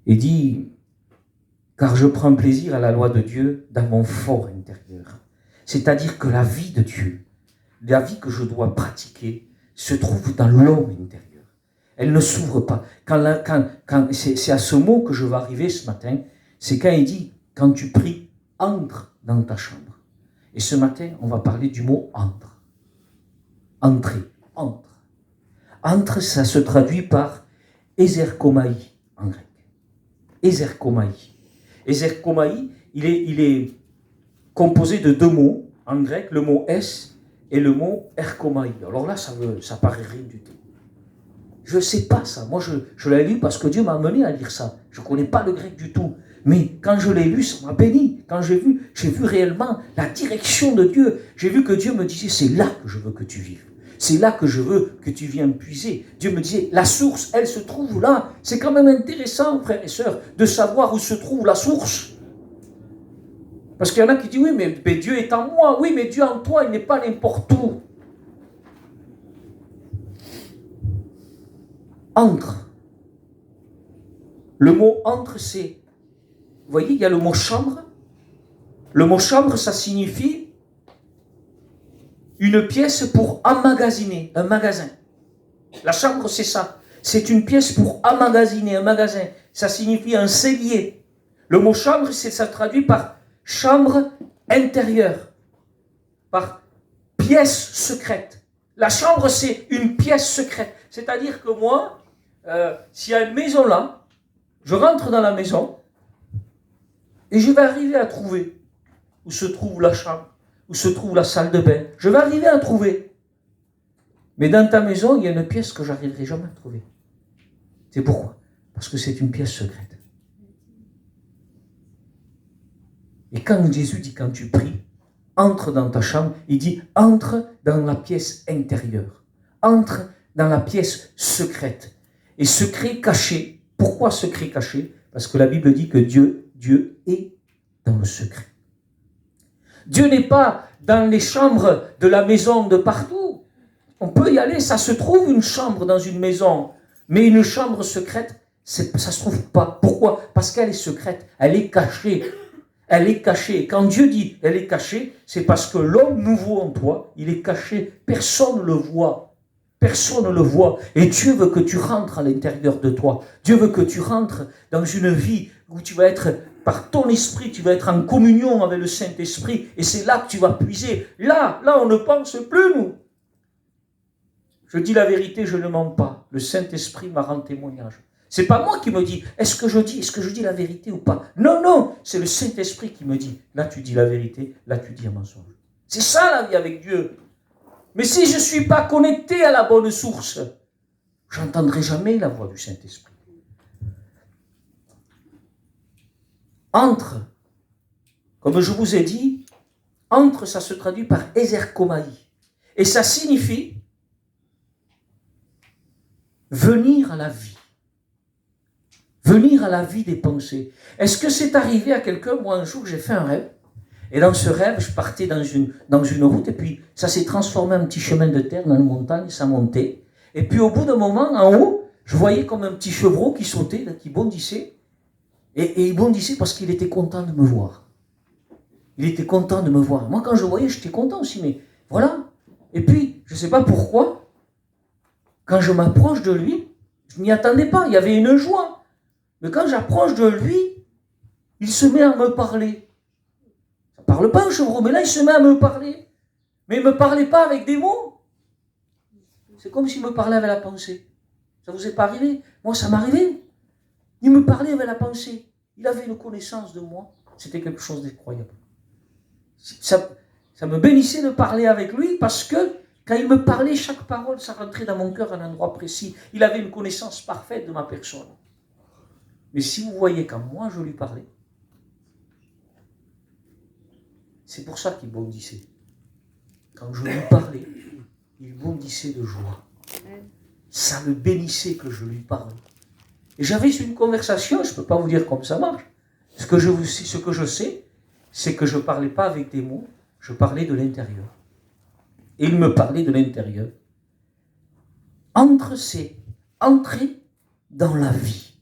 Il dit, car je prends plaisir à la loi de Dieu dans mon fort intérieur. C'est-à-dire que la vie de Dieu, la vie que je dois pratiquer, se trouve dans l'homme intérieur. Elle ne s'ouvre pas. C'est à ce mot que je vais arriver ce matin, c'est quand il dit, quand tu pries, entre dans ta chambre. Et ce matin, on va parler du mot entre. Entrer, entre. Entre, ça se traduit par ezerkomai en grec. Ezerkomai. Ezerkomai, il est composé de deux mots en grec, le mot es et le mot erkomai. Alors là, ça paraît rien du tout. Je ne sais pas ça. Moi, je l'ai lu parce que Dieu m'a amené à lire ça. Je ne connais pas le grec du tout. Mais quand je l'ai lu, ça m'a béni. Quand j'ai vu réellement la direction de Dieu. J'ai vu que Dieu me disait, c'est là que je veux que tu vives. C'est là que je veux que tu viennes puiser. Dieu me disait, la source, elle se trouve là. C'est quand même intéressant, frères et sœurs, de savoir où se trouve la source. Parce qu'il y en a qui disent, oui, mais Dieu est en moi. Oui, mais Dieu en toi, il n'est pas n'importe où. Entre. Le mot entre, c'est... Vous voyez, il y a le mot chambre. Le mot chambre, ça signifie une pièce pour emmagasiner, un magasin. La chambre, c'est ça. C'est une pièce pour emmagasiner, un magasin. Ça signifie un cellier. Le mot chambre, ça traduit par chambre intérieure, par pièce secrète. La chambre, c'est une pièce secrète. C'est-à-dire que moi, s'il y a une maison là, je rentre dans la maison et je vais arriver à trouver où se trouve la chambre, où se trouve la salle de bain. Je vais arriver à trouver. Mais dans ta maison, il y a une pièce que je n'arriverai jamais à trouver. C'est pourquoi? Parce que c'est une pièce secrète. Et quand Jésus dit, quand tu pries, entre dans ta chambre, il dit, entre dans la pièce intérieure. Entre dans la pièce secrète. Et secret caché. Pourquoi secret caché? Parce que la Bible dit que Dieu est dans le secret. Dieu n'est pas dans les chambres de la maison de partout. On peut y aller, ça se trouve une chambre dans une maison. Mais une chambre secrète, ça ne se trouve pas. Pourquoi? Parce qu'elle est secrète, elle est cachée. Elle est cachée. Quand Dieu dit elle est cachée, c'est parce que l'homme nouveau en toi, il est caché. Personne ne le voit. Personne ne le voit. Et Dieu veut que tu rentres à l'intérieur de toi. Dieu veut que tu rentres dans une vie où tu vas être, par ton esprit, tu vas être en communion avec le Saint-Esprit. Et c'est là que tu vas puiser. Là, on ne pense plus, nous. Je dis la vérité, je ne mens pas. Le Saint-Esprit m'a rendu témoignage. C'est pas moi qui me dis, est-ce que je dis la vérité ou pas? Non, c'est le Saint-Esprit qui me dit, là tu dis la vérité, là tu dis un mensonge. C'est ça la vie avec Dieu. Mais si je ne suis pas connecté à la bonne source, je n'entendrai jamais la voix du Saint-Esprit. Entre, comme je vous ai dit, entre, ça se traduit par ezerkomai. Et ça signifie venir à la vie. Venir à la vie des pensées. Est-ce que c'est arrivé à quelqu'un? Moi, un jour, j'ai fait un rêve. Et dans ce rêve, je partais dans une route. Et puis, ça s'est transformé en petit chemin de terre dans la montagne. Ça montait. Et puis, au bout d'un moment, en haut, je voyais comme un petit chevreau qui sautait, qui bondissait. Et il bondissait parce qu'il était content de me voir. Il était content de me voir. Moi, quand je le voyais, j'étais content aussi, mais voilà. Et puis, je ne sais pas pourquoi, quand je m'approche de lui, je n'y attendais pas, il y avait une joie. Mais quand j'approche de lui, il se met à me parler. Ça ne parle pas un chevreau, mais là, il se met à me parler. Mais il ne me parlait pas avec des mots. C'est comme s'il me parlait avec la pensée. Ça vous est pas arrivé? Moi, ça m'arrivait. Il me parlait avec la pensée. Il avait une connaissance de moi. C'était quelque chose d'incroyable. Ça me bénissait de parler avec lui parce que quand il me parlait, chaque parole, ça rentrait dans mon cœur à un endroit précis. Il avait une connaissance parfaite de ma personne. Mais si vous voyez, quand moi je lui parlais, c'est pour ça qu'il bondissait. Quand je lui parlais, il bondissait de joie. Ça me bénissait que je lui parle. Et j'avais une conversation, je ne peux pas vous dire comment ça marche. Ce que je sais, c'est que je ne parlais pas avec des mots, je parlais de l'intérieur. Et il me parlait de l'intérieur. Entrer dans la vie.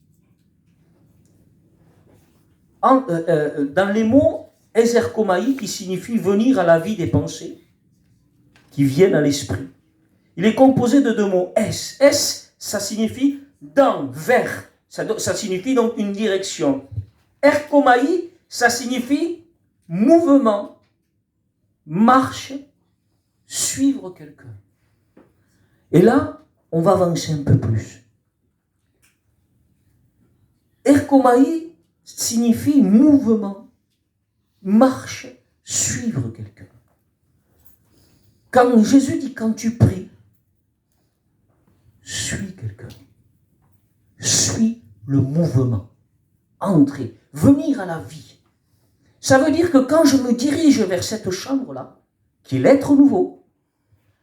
Dans les mots ezerkomai, qui signifie venir à la vie des pensées, qui viennent à l'esprit. Il est composé de deux mots. S, ça signifie dans, vers. Ça signifie donc une direction. Erkomai, ça signifie mouvement, marche, suivre quelqu'un. Et là, on va avancer un peu plus. Erkomai signifie mouvement, marche, suivre quelqu'un. Quand Jésus dit, quand tu pries, suis quelqu'un. Suis le mouvement. Entrer, venir à la vie. Ça veut dire que quand je me dirige vers cette chambre-là, qui est l'être nouveau,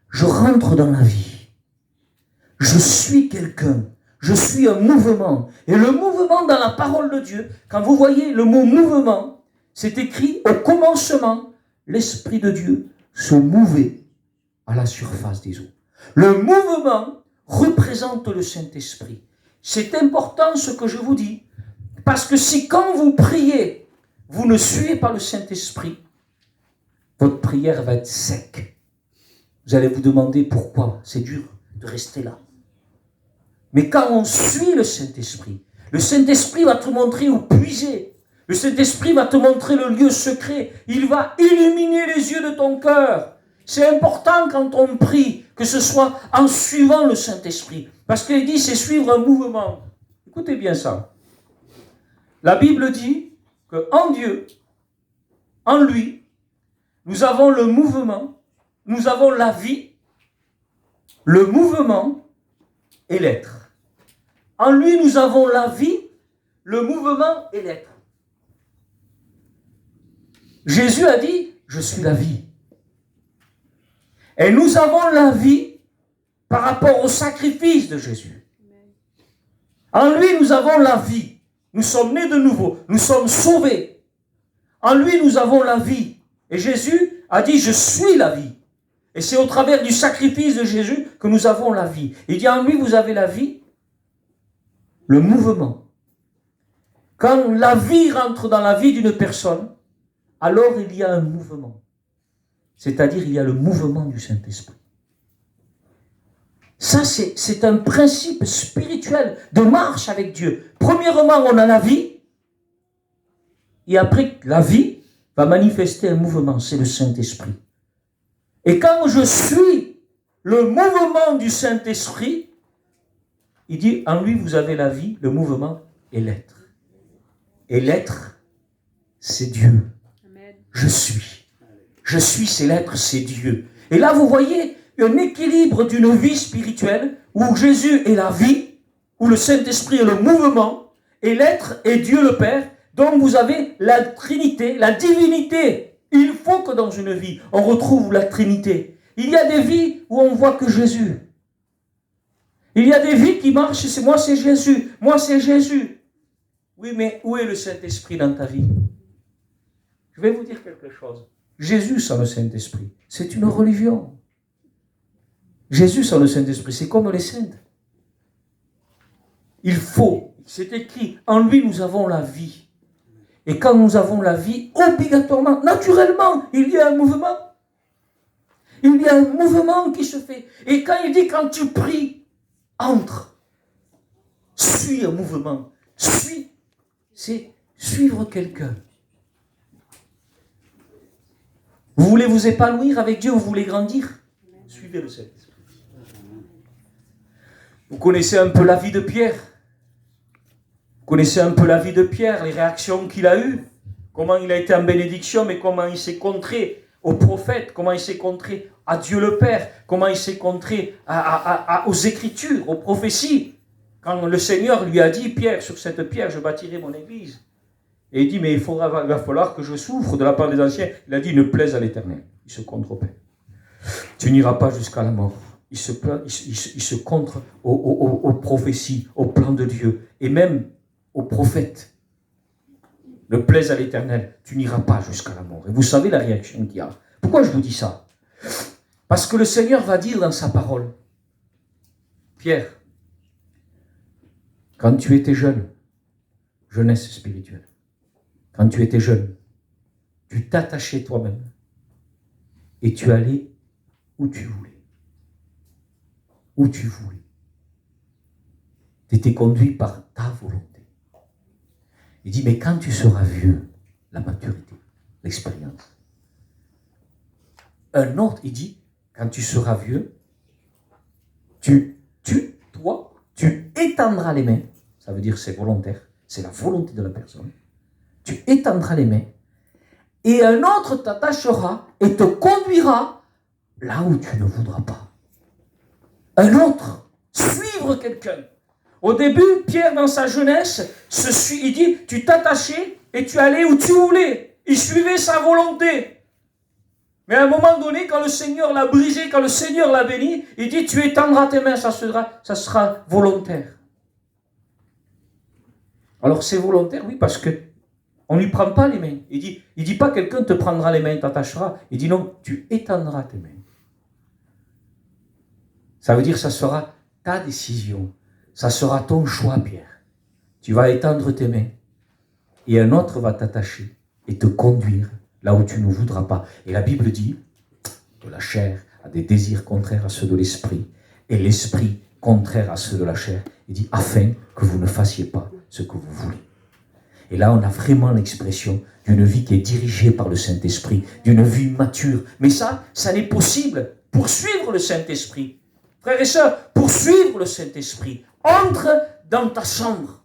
je rentre dans la vie. Je suis quelqu'un. Je suis un mouvement. Et le mouvement dans la parole de Dieu, quand vous voyez le mot mouvement, c'est écrit au commencement, l'Esprit de Dieu se mouvait à la surface des eaux. Le mouvement représente le Saint-Esprit. C'est important ce que je vous dis, parce que si quand vous priez, vous ne suivez pas le Saint-Esprit, votre prière va être sec. Vous allez vous demander pourquoi. C'est dur de rester là. Mais quand on suit le Saint-Esprit va te montrer où puiser. Le Saint-Esprit va te montrer le lieu secret. Il va illuminer les yeux de ton cœur. C'est important quand on prie que ce soit en suivant le Saint-Esprit. Parce qu'il dit c'est suivre un mouvement. Écoutez bien ça. La Bible dit qu'en Dieu, en lui, nous avons le mouvement, nous avons la vie, le mouvement et l'être. En lui, nous avons la vie, le mouvement et l'être. Jésus a dit, je suis la vie. Et nous avons la vie par rapport au sacrifice de Jésus. En lui, nous avons la vie. Nous sommes nés de nouveau. Nous sommes sauvés. En lui, nous avons la vie. Et Jésus a dit, je suis la vie. Et c'est au travers du sacrifice de Jésus que nous avons la vie. Il dit, en lui, vous avez la vie, le mouvement. Quand la vie rentre dans la vie d'une personne, alors il y a un mouvement. C'est-à-dire, il y a le mouvement du Saint-Esprit. Ça, c'est un principe spirituel de marche avec Dieu. Premièrement, on a la vie. Et après, la vie va manifester un mouvement. C'est le Saint-Esprit. Et quand je suis le mouvement du Saint-Esprit, il dit, en lui, vous avez la vie, le mouvement et l'être. Et l'être, c'est Dieu. Je suis. Je suis, c'est l'être, c'est Dieu. Et là, vous voyez un équilibre d'une vie spirituelle où Jésus est la vie, où le Saint-Esprit est le mouvement, et l'être est Dieu le Père. Donc vous avez la Trinité, la divinité. Il faut que dans une vie, on retrouve la Trinité. Il y a des vies où on voit que Jésus. Il y a des vies qui marchent, c'est moi c'est Jésus, moi c'est Jésus. Oui, mais où est le Saint-Esprit dans ta vie? Je vais vous dire quelque chose. Jésus sans le Saint-Esprit, c'est une religion. Jésus sans le Saint-Esprit, c'est comme les saintes. Il faut, c'est écrit, en lui nous avons la vie. Et quand nous avons la vie, obligatoirement, naturellement, il y a un mouvement. Il y a un mouvement qui se fait. Et quand il dit, quand tu pries, entre, suis un mouvement, suis, c'est suivre quelqu'un. Vous voulez vous épanouir avec Dieu, vous voulez grandir? Suivez le Saint-Esprit. Vous connaissez un peu la vie de Pierre. Vous connaissez un peu la vie de Pierre, les réactions qu'il a eues, comment il a été en bénédiction, mais comment il s'est contré aux prophètes, comment il s'est contré à Dieu le Père, comment il s'est contré aux Écritures, aux prophéties. Quand le Seigneur lui a dit, Pierre, sur cette pierre, je bâtirai mon église. Et il dit, mais il va falloir que je souffre de la part des anciens. Il a dit, ne plaise à l'Éternel. Il se contrepait. Tu n'iras pas jusqu'à la mort. Il se contre aux prophéties, au plan de Dieu, et même aux prophètes. Ne plaise à l'Éternel, tu n'iras pas jusqu'à la mort. Et vous savez la réaction qu'il y a. Pourquoi je vous dis ça? Parce que le Seigneur va dire dans sa parole, Pierre, quand tu étais jeune, jeunesse spirituelle, quand tu étais jeune, tu t'attachais toi-même et tu allais où tu voulais. Où tu voulais. Tu étais conduit par ta volonté. Il dit, mais quand tu seras vieux, la maturité, l'expérience. Un autre, il dit, quand tu seras vieux, tu étendras les mains. Ça veut dire c'est volontaire, c'est la volonté de la personne. Tu étendras les mains et un autre t'attachera et te conduira là où tu ne voudras pas. Un autre, suivre quelqu'un. Au début, Pierre, dans sa jeunesse, il dit, tu t'attachais et tu allais où tu voulais. Il suivait sa volonté. Mais à un moment donné, quand le Seigneur l'a brisé, quand le Seigneur l'a béni, il dit, tu étendras tes mains, ça sera volontaire. Alors c'est volontaire, oui, parce que on ne lui prend pas les mains. Il dit pas quelqu'un te prendra les mains, t'attachera. Il dit non, tu étendras tes mains. Ça veut dire que ça sera ta décision. Ça sera ton choix, Pierre. Tu vas étendre tes mains. Et un autre va t'attacher et te conduire là où tu ne voudras pas. Et la Bible dit que la chair a des désirs contraires à ceux de l'esprit. Et l'esprit contraire à ceux de la chair. Il dit afin que vous ne fassiez pas ce que vous voulez. Et là, on a vraiment l'expression d'une vie qui est dirigée par le Saint-Esprit, d'une vie mature. Mais ça n'est possible pour suivre le Saint-Esprit. Frères et sœurs, pour suivre le Saint-Esprit, entre dans ta chambre.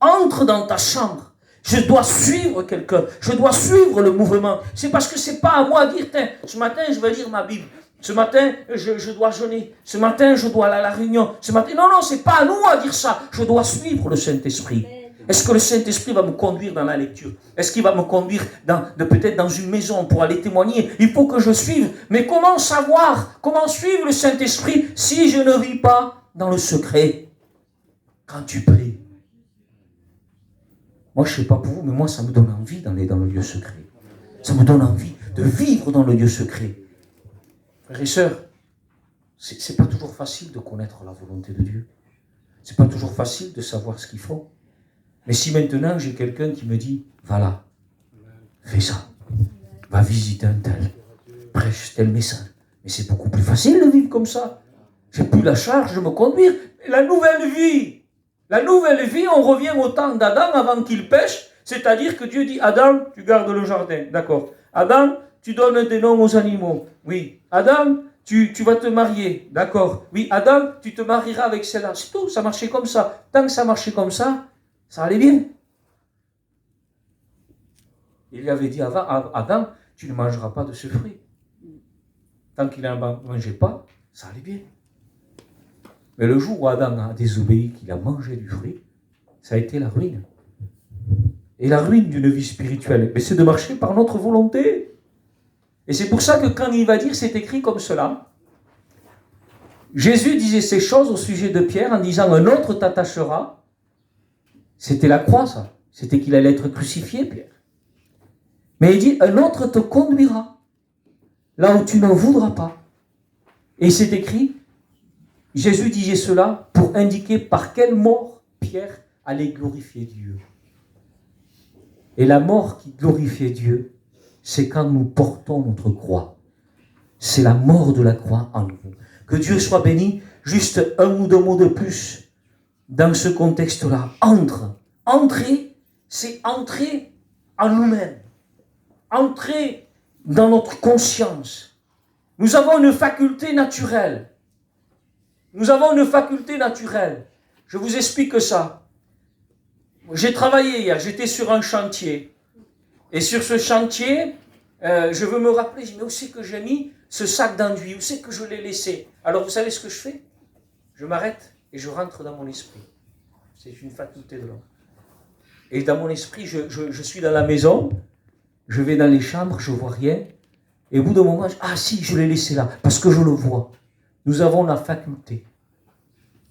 Entre dans ta chambre. Je dois suivre quelqu'un. Je dois suivre le mouvement. C'est parce que c'est pas à moi de dire, tiens, ce matin, je vais lire ma Bible. Ce matin, je dois jeûner. Ce matin, je dois aller à la réunion. Ce matin, non, c'est pas à nous à dire ça. Je dois suivre le Saint-Esprit. Est-ce que le Saint-Esprit va me conduire dans la lecture? Est-ce qu'il va me conduire peut-être dans une maison pour aller témoigner? Il faut que je suive. Mais comment savoir, comment suivre le Saint-Esprit si je ne vis pas dans le secret? Quand tu pries. Moi, je ne sais pas pour vous, mais moi, ça me donne envie d'aller dans le lieu secret. Ça me donne envie de vivre dans le lieu secret. Frères et sœurs, c'est pas toujours facile de connaître la volonté de Dieu. C'est pas toujours facile de savoir ce qu'il faut. Mais si maintenant j'ai quelqu'un qui me dit, va là, fais ça, va visiter un tel, prêche tel message. Mais c'est beaucoup plus facile de vivre comme ça. J'ai plus la charge de me conduire. La nouvelle vie, on revient au temps d'Adam avant qu'il pêche, c'est-à-dire que Dieu dit, Adam, tu gardes le jardin, d'accord. Adam, tu donnes des noms aux animaux, oui. Adam, tu vas te marier, d'accord. Oui, Adam, tu te marieras avec celle-là. C'est tout, ça marchait comme ça. Tant que ça marchait comme ça allait bien. Il lui avait dit avant, Adam, tu ne mangeras pas de ce fruit. Tant qu'il n'en mangeait pas, ça allait bien. Mais le jour où Adam a désobéi, qu'il a mangé du fruit, ça a été la ruine. Et la ruine d'une vie spirituelle, mais c'est de marcher par notre volonté. Et c'est pour ça que quand il va dire, c'est écrit comme cela, Jésus disait ces choses au sujet de Pierre en disant, un autre t'attachera. C'était la croix, ça. C'était qu'il allait être crucifié, Pierre. Mais il dit, un autre te conduira là où tu ne voudras pas. Et c'est écrit, Jésus disait cela pour indiquer par quelle mort Pierre allait glorifier Dieu. Et la mort qui glorifiait Dieu, c'est quand nous portons notre croix. C'est la mort de la croix en nous. Que Dieu soit béni. Juste un ou deux mots de plus dans ce contexte-là. Entrer, c'est entrer en nous-mêmes. Entrer dans notre conscience. Nous avons une faculté naturelle. Nous avons une faculté naturelle. Je vous explique ça. J'ai travaillé hier, j'étais sur un chantier. Et sur ce chantier, je veux me rappeler, mais où c'est que j'ai mis ce sac d'enduit? Où c'est que je l'ai laissé? Alors vous savez ce que je fais? Je m'arrête et je rentre dans mon esprit. C'est une faculté de l'homme. Et dans mon esprit, je suis dans la maison, je vais dans les chambres, je ne vois rien. Et au bout d'un moment, ah si, je l'ai laissé là, parce que je le vois. Nous avons la faculté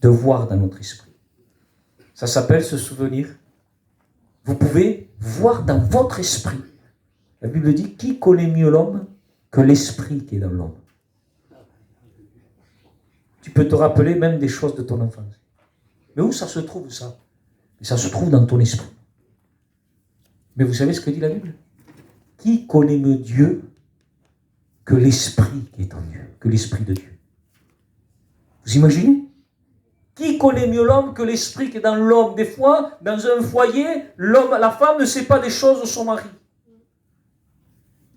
de voir dans notre esprit. Ça s'appelle se souvenir. Vous pouvez voir dans votre esprit. La Bible dit, qui connaît mieux l'homme que l'esprit qui est dans l'homme? Tu peux te rappeler même des choses de ton enfance. Mais où ça se trouve ça? Ça se trouve dans ton esprit. Mais vous savez ce que dit la Bible? Qui connaît mieux Dieu que l'esprit qui est en Dieu, que l'esprit de Dieu? Vous imaginez? Qui connaît mieux l'homme que l'esprit qui est dans l'homme? Des fois, dans un foyer, la femme ne sait pas des choses de son mari.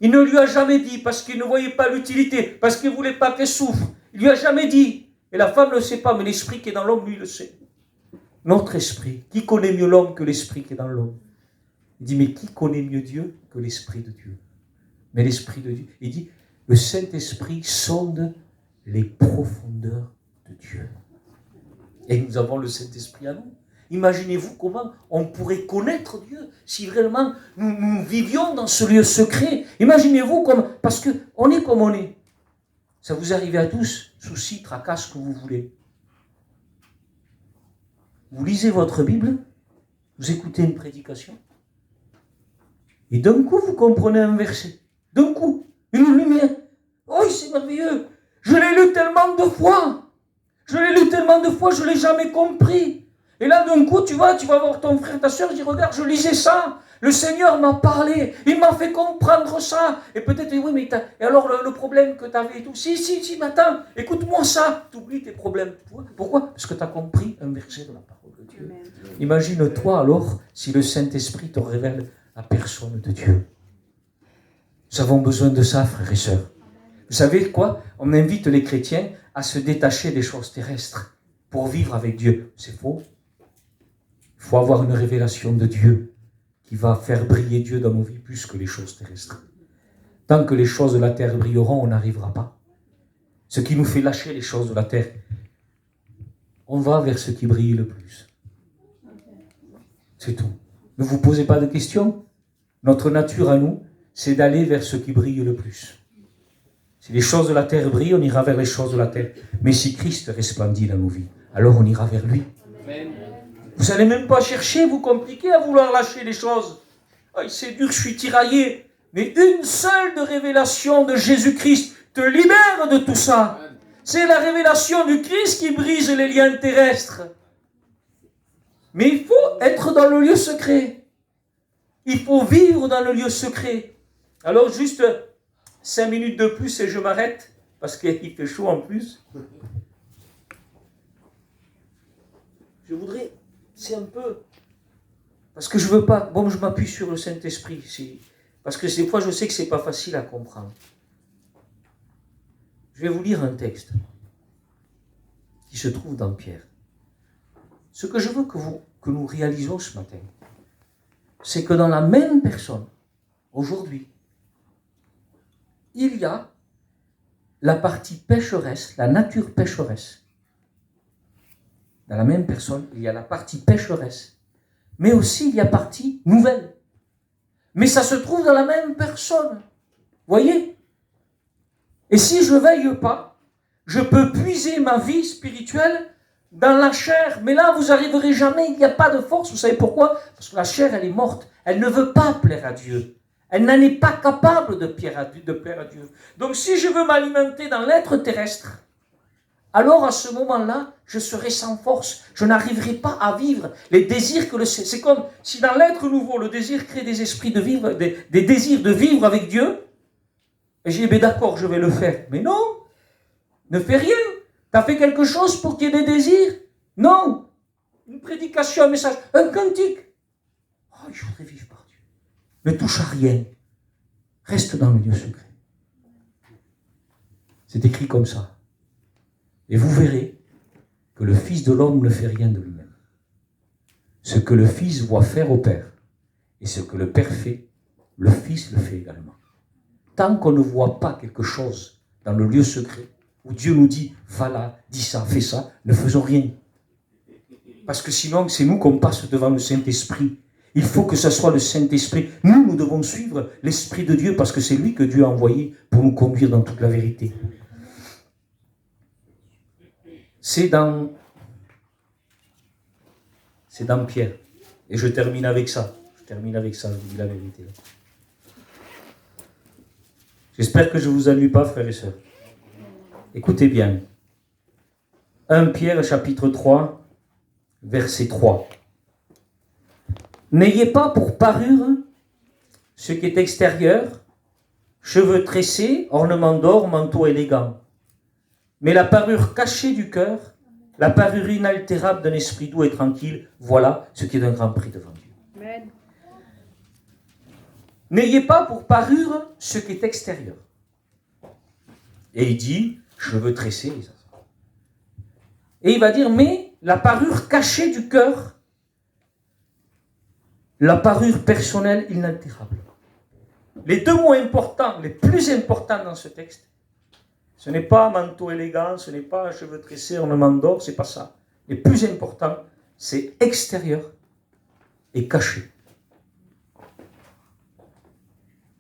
Il ne lui a jamais dit parce qu'il ne voyait pas l'utilité, parce qu'il ne voulait pas qu'elle souffre. Il lui a jamais dit. Et la femme ne le sait pas, mais l'esprit qui est dans l'homme, lui, le sait. Notre esprit. Qui connaît mieux l'homme que l'esprit qui est dans l'homme? Il dit, mais qui connaît mieux Dieu que l'esprit de Dieu? Mais l'esprit de Dieu. Il dit, le Saint-Esprit sonde les profondeurs de Dieu. Et nous avons le Saint-Esprit à nous. Imaginez-vous comment on pourrait connaître Dieu si vraiment nous vivions dans ce lieu secret. Imaginez-vous comme, parce qu'on est comme on est. Ça vous arrive à tous, soucis, tracas, ce que vous voulez. Vous lisez votre Bible, vous écoutez une prédication, et d'un coup vous comprenez un verset. D'un coup, une lumière. Oh, c'est merveilleux. Je l'ai lu tellement de fois. Je ne l'ai jamais compris. Et là, d'un coup, tu vas voir ton frère, ta soeur, je dis, regarde, je lisais ça. Le Seigneur m'a parlé. Il m'a fait comprendre ça. Et peut-être, oui, mais et alors le problème que tu avais et tout. Si, mais attends, écoute-moi ça. Tu oublies tes problèmes. Pourquoi? Parce que tu as compris un verset de la parole de Dieu. Amen. Imagine-toi alors si le Saint-Esprit te révèle la personne de Dieu. Nous avons besoin de ça, frères et sœurs. Vous savez quoi? On invite les chrétiens à se détacher des choses terrestres pour vivre avec Dieu. C'est faux. Il faut avoir une révélation de Dieu qui va faire briller Dieu dans nos vies plus que les choses terrestres. Tant que les choses de la terre brilleront, on n'arrivera pas. Ce qui nous fait lâcher les choses de la terre, on va vers ce qui brille le plus. C'est tout. Ne vous posez pas de questions. Notre nature à nous, c'est d'aller vers ce qui brille le plus. Si les choses de la terre brillent, on ira vers les choses de la terre. Mais si Christ resplendit dans nos vies, alors on ira vers lui. Amen. Vous n'allez même pas chercher, vous compliquer à vouloir lâcher les choses. Oh, c'est dur, je suis tiraillé. Mais une seule de révélation de Jésus-Christ te libère de tout ça. C'est la révélation du Christ qui brise les liens terrestres. Mais il faut être dans le lieu secret. Il faut vivre dans le lieu secret. Alors juste 5 minutes de plus et je m'arrête, parce qu'il fait chaud en plus. Je voudrais, c'est un peu, parce que je veux pas, bon, je m'appuie sur le Saint-Esprit, parce que des fois je sais que c'est pas facile à comprendre. Je vais vous lire un texte qui se trouve dans Pierre. Ce que je veux que nous réalisions ce matin, c'est que dans la même personne, aujourd'hui, il y a la partie pécheresse, la nature pécheresse. Dans la même personne, il y a la partie pécheresse, mais aussi il y a la partie nouvelle. Mais ça se trouve dans la même personne. Voyez? Et si je ne veille pas, je peux puiser ma vie spirituelle dans la chair. Mais là, vous n'arriverez jamais, il n'y a pas de force. Vous savez pourquoi? Parce que la chair, elle est morte. Elle ne veut pas plaire à Dieu. Elle n'en est pas capable de plaire à Dieu. Donc si je veux m'alimenter dans l'être terrestre, alors à ce moment-là, je serai sans force. Je n'arriverai pas à vivre les désirs que le... C'est comme si dans l'être nouveau, le désir crée des esprits de vivre, des désirs de vivre avec Dieu. Et j'ai dit, mais d'accord, je vais le faire. Mais non, ne fais rien. Tu as fait quelque chose pour qu'il y ait des désirs? Non. Une prédication, un message, un cantique. Oh, je voudrais vivre par Dieu. Ne touche à rien. Reste dans le lieu secret. C'est écrit comme ça. Et vous verrez que le Fils de l'homme ne fait rien de lui-même. Ce que le Fils voit faire au Père, et ce que le Père fait, le Fils le fait également. Tant qu'on ne voit pas quelque chose dans le lieu secret, où Dieu nous dit, va là, dis ça, fais ça, ne faisons rien. Parce que sinon, c'est nous qu'on passe devant le Saint-Esprit. Il faut que ce soit le Saint-Esprit. Nous devons suivre l'Esprit de Dieu, parce que c'est lui que Dieu a envoyé pour nous conduire dans toute la vérité. C'est dans Pierre. Et je termine avec ça. Je vous dis la vérité. J'espère que je ne vous ennuie pas, frères et sœurs. Écoutez bien. 1 Pierre, chapitre 3, verset 3. N'ayez pas pour parure ce qui est extérieur, cheveux tressés, ornements d'or, manteau élégant. Mais la parure cachée du cœur, la parure inaltérable d'un esprit doux et tranquille, voilà ce qui est d'un grand prix devant Dieu. Amen. N'ayez pas pour parure ce qui est extérieur. Et il dit, cheveux tressés. Et il va dire, mais la parure cachée du cœur, la parure personnelle inaltérable. Les deux mots importants, les plus importants dans ce texte, ce n'est pas manteau élégant, ce n'est pas cheveux tressés, ornement d'or, c'est pas ça. Les plus importants, c'est extérieur et caché.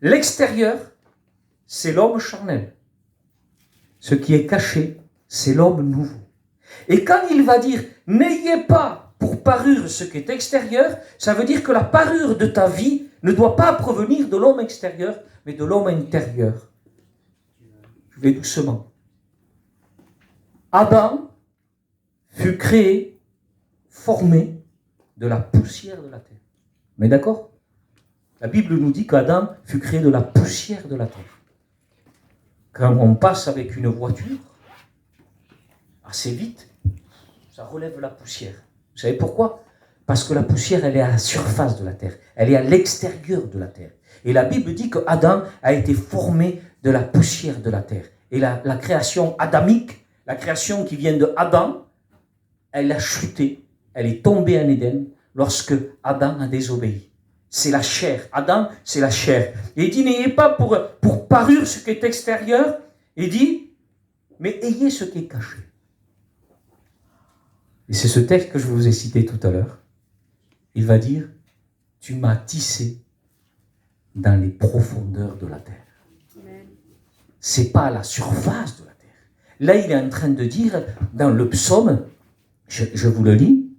L'extérieur, c'est l'homme charnel. Ce qui est caché, c'est l'homme nouveau. Et quand il va dire, n'ayez pas pour parure ce qui est extérieur, ça veut dire que la parure de ta vie ne doit pas provenir de l'homme extérieur, mais de l'homme intérieur. Je vais doucement. Adam fut créé, formé de la poussière de la terre. On est d'accord? La Bible nous dit qu'Adam fut créé de la poussière de la terre. Quand on passe avec une voiture, assez vite, ça relève la poussière. Vous savez pourquoi? Parce que la poussière, elle est à la surface de la terre. Elle est à l'extérieur de la terre. Et la Bible dit que Adam a été formé de la poussière de la terre. Et la création adamique, la création qui vient de Adam, elle a chuté, elle est tombée en Éden lorsque Adam a désobéi. C'est la chair. Adam, c'est la chair. Et il dit, n'ayez pas pour parure ce qui est extérieur. Il dit, mais ayez ce qui est caché. Et c'est ce texte que je vous ai cité tout à l'heure. Il va dire, tu m'as tissé dans les profondeurs de la terre. C'est pas à la surface de la terre. Là, il est en train de dire, dans le psaume, je vous le lis,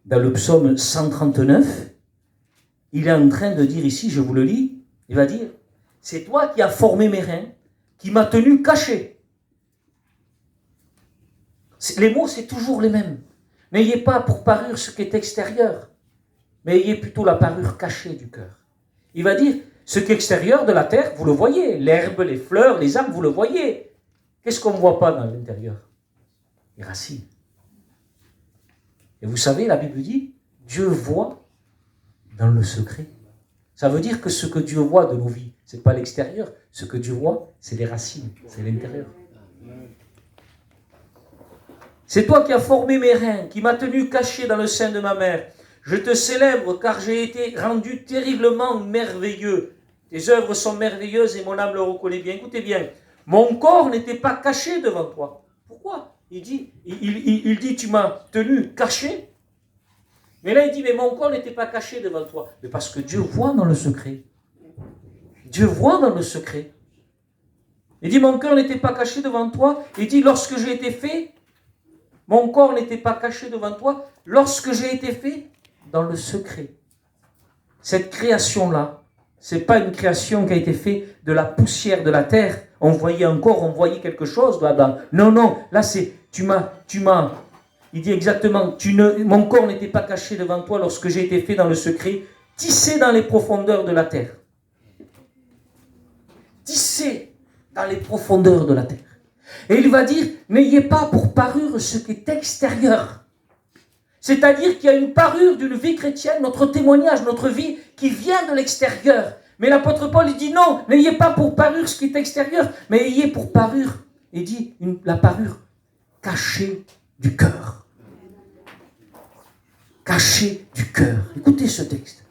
dans le psaume 139, il est en train de dire ici, je vous le lis, il va dire, c'est toi qui as formé mes reins, qui m'as tenu caché. Les mots, c'est toujours les mêmes. N'ayez pas pour parure ce qui est extérieur, mais ayez plutôt la parure cachée du cœur. Il va dire, ce qui est extérieur de la terre, vous le voyez, l'herbe, les fleurs, les arbres, vous le voyez. Qu'est-ce qu'on ne voit pas dans l'intérieur? Les racines. Et vous savez, la Bible dit, Dieu voit dans le secret. Ça veut dire que ce que Dieu voit de nos vies, ce n'est pas l'extérieur. Ce que Dieu voit, c'est les racines, c'est l'intérieur. C'est toi qui as formé mes reins, qui m'as tenu caché dans le sein de ma mère. Je te célèbre car j'ai été rendu terriblement merveilleux. Tes œuvres sont merveilleuses et mon âme le reconnaît bien. Écoutez bien, mon corps n'était pas caché devant toi. Pourquoi? Il dit, tu m'as tenu caché. Mais là, il dit, mais mon corps n'était pas caché devant toi. Mais parce que Dieu voit dans le secret. Dieu voit dans le secret. Il dit, mon cœur n'était pas caché devant toi. Il dit, lorsque j'ai été fait, mon corps n'était pas caché devant toi. Lorsque j'ai été fait, dans le secret. Cette création-là, ce n'est pas une création qui a été faite de la poussière de la terre. On voyait quelque chose d'Adam. Non, là c'est, il dit exactement, mon corps n'était pas caché devant toi lorsque j'ai été fait dans le secret, tissé dans les profondeurs de la terre. Tissé dans les profondeurs de la terre. Et il va dire, n'ayez pas pour parure ce qui est extérieur. C'est-à-dire qu'il y a une parure d'une vie chrétienne, notre témoignage, notre vie qui vient de l'extérieur. Mais l'apôtre Paul, il dit non, n'ayez pas pour parure ce qui est extérieur, mais ayez pour parure, il dit la parure cachée du cœur. Cachée du cœur. Écoutez ce texte.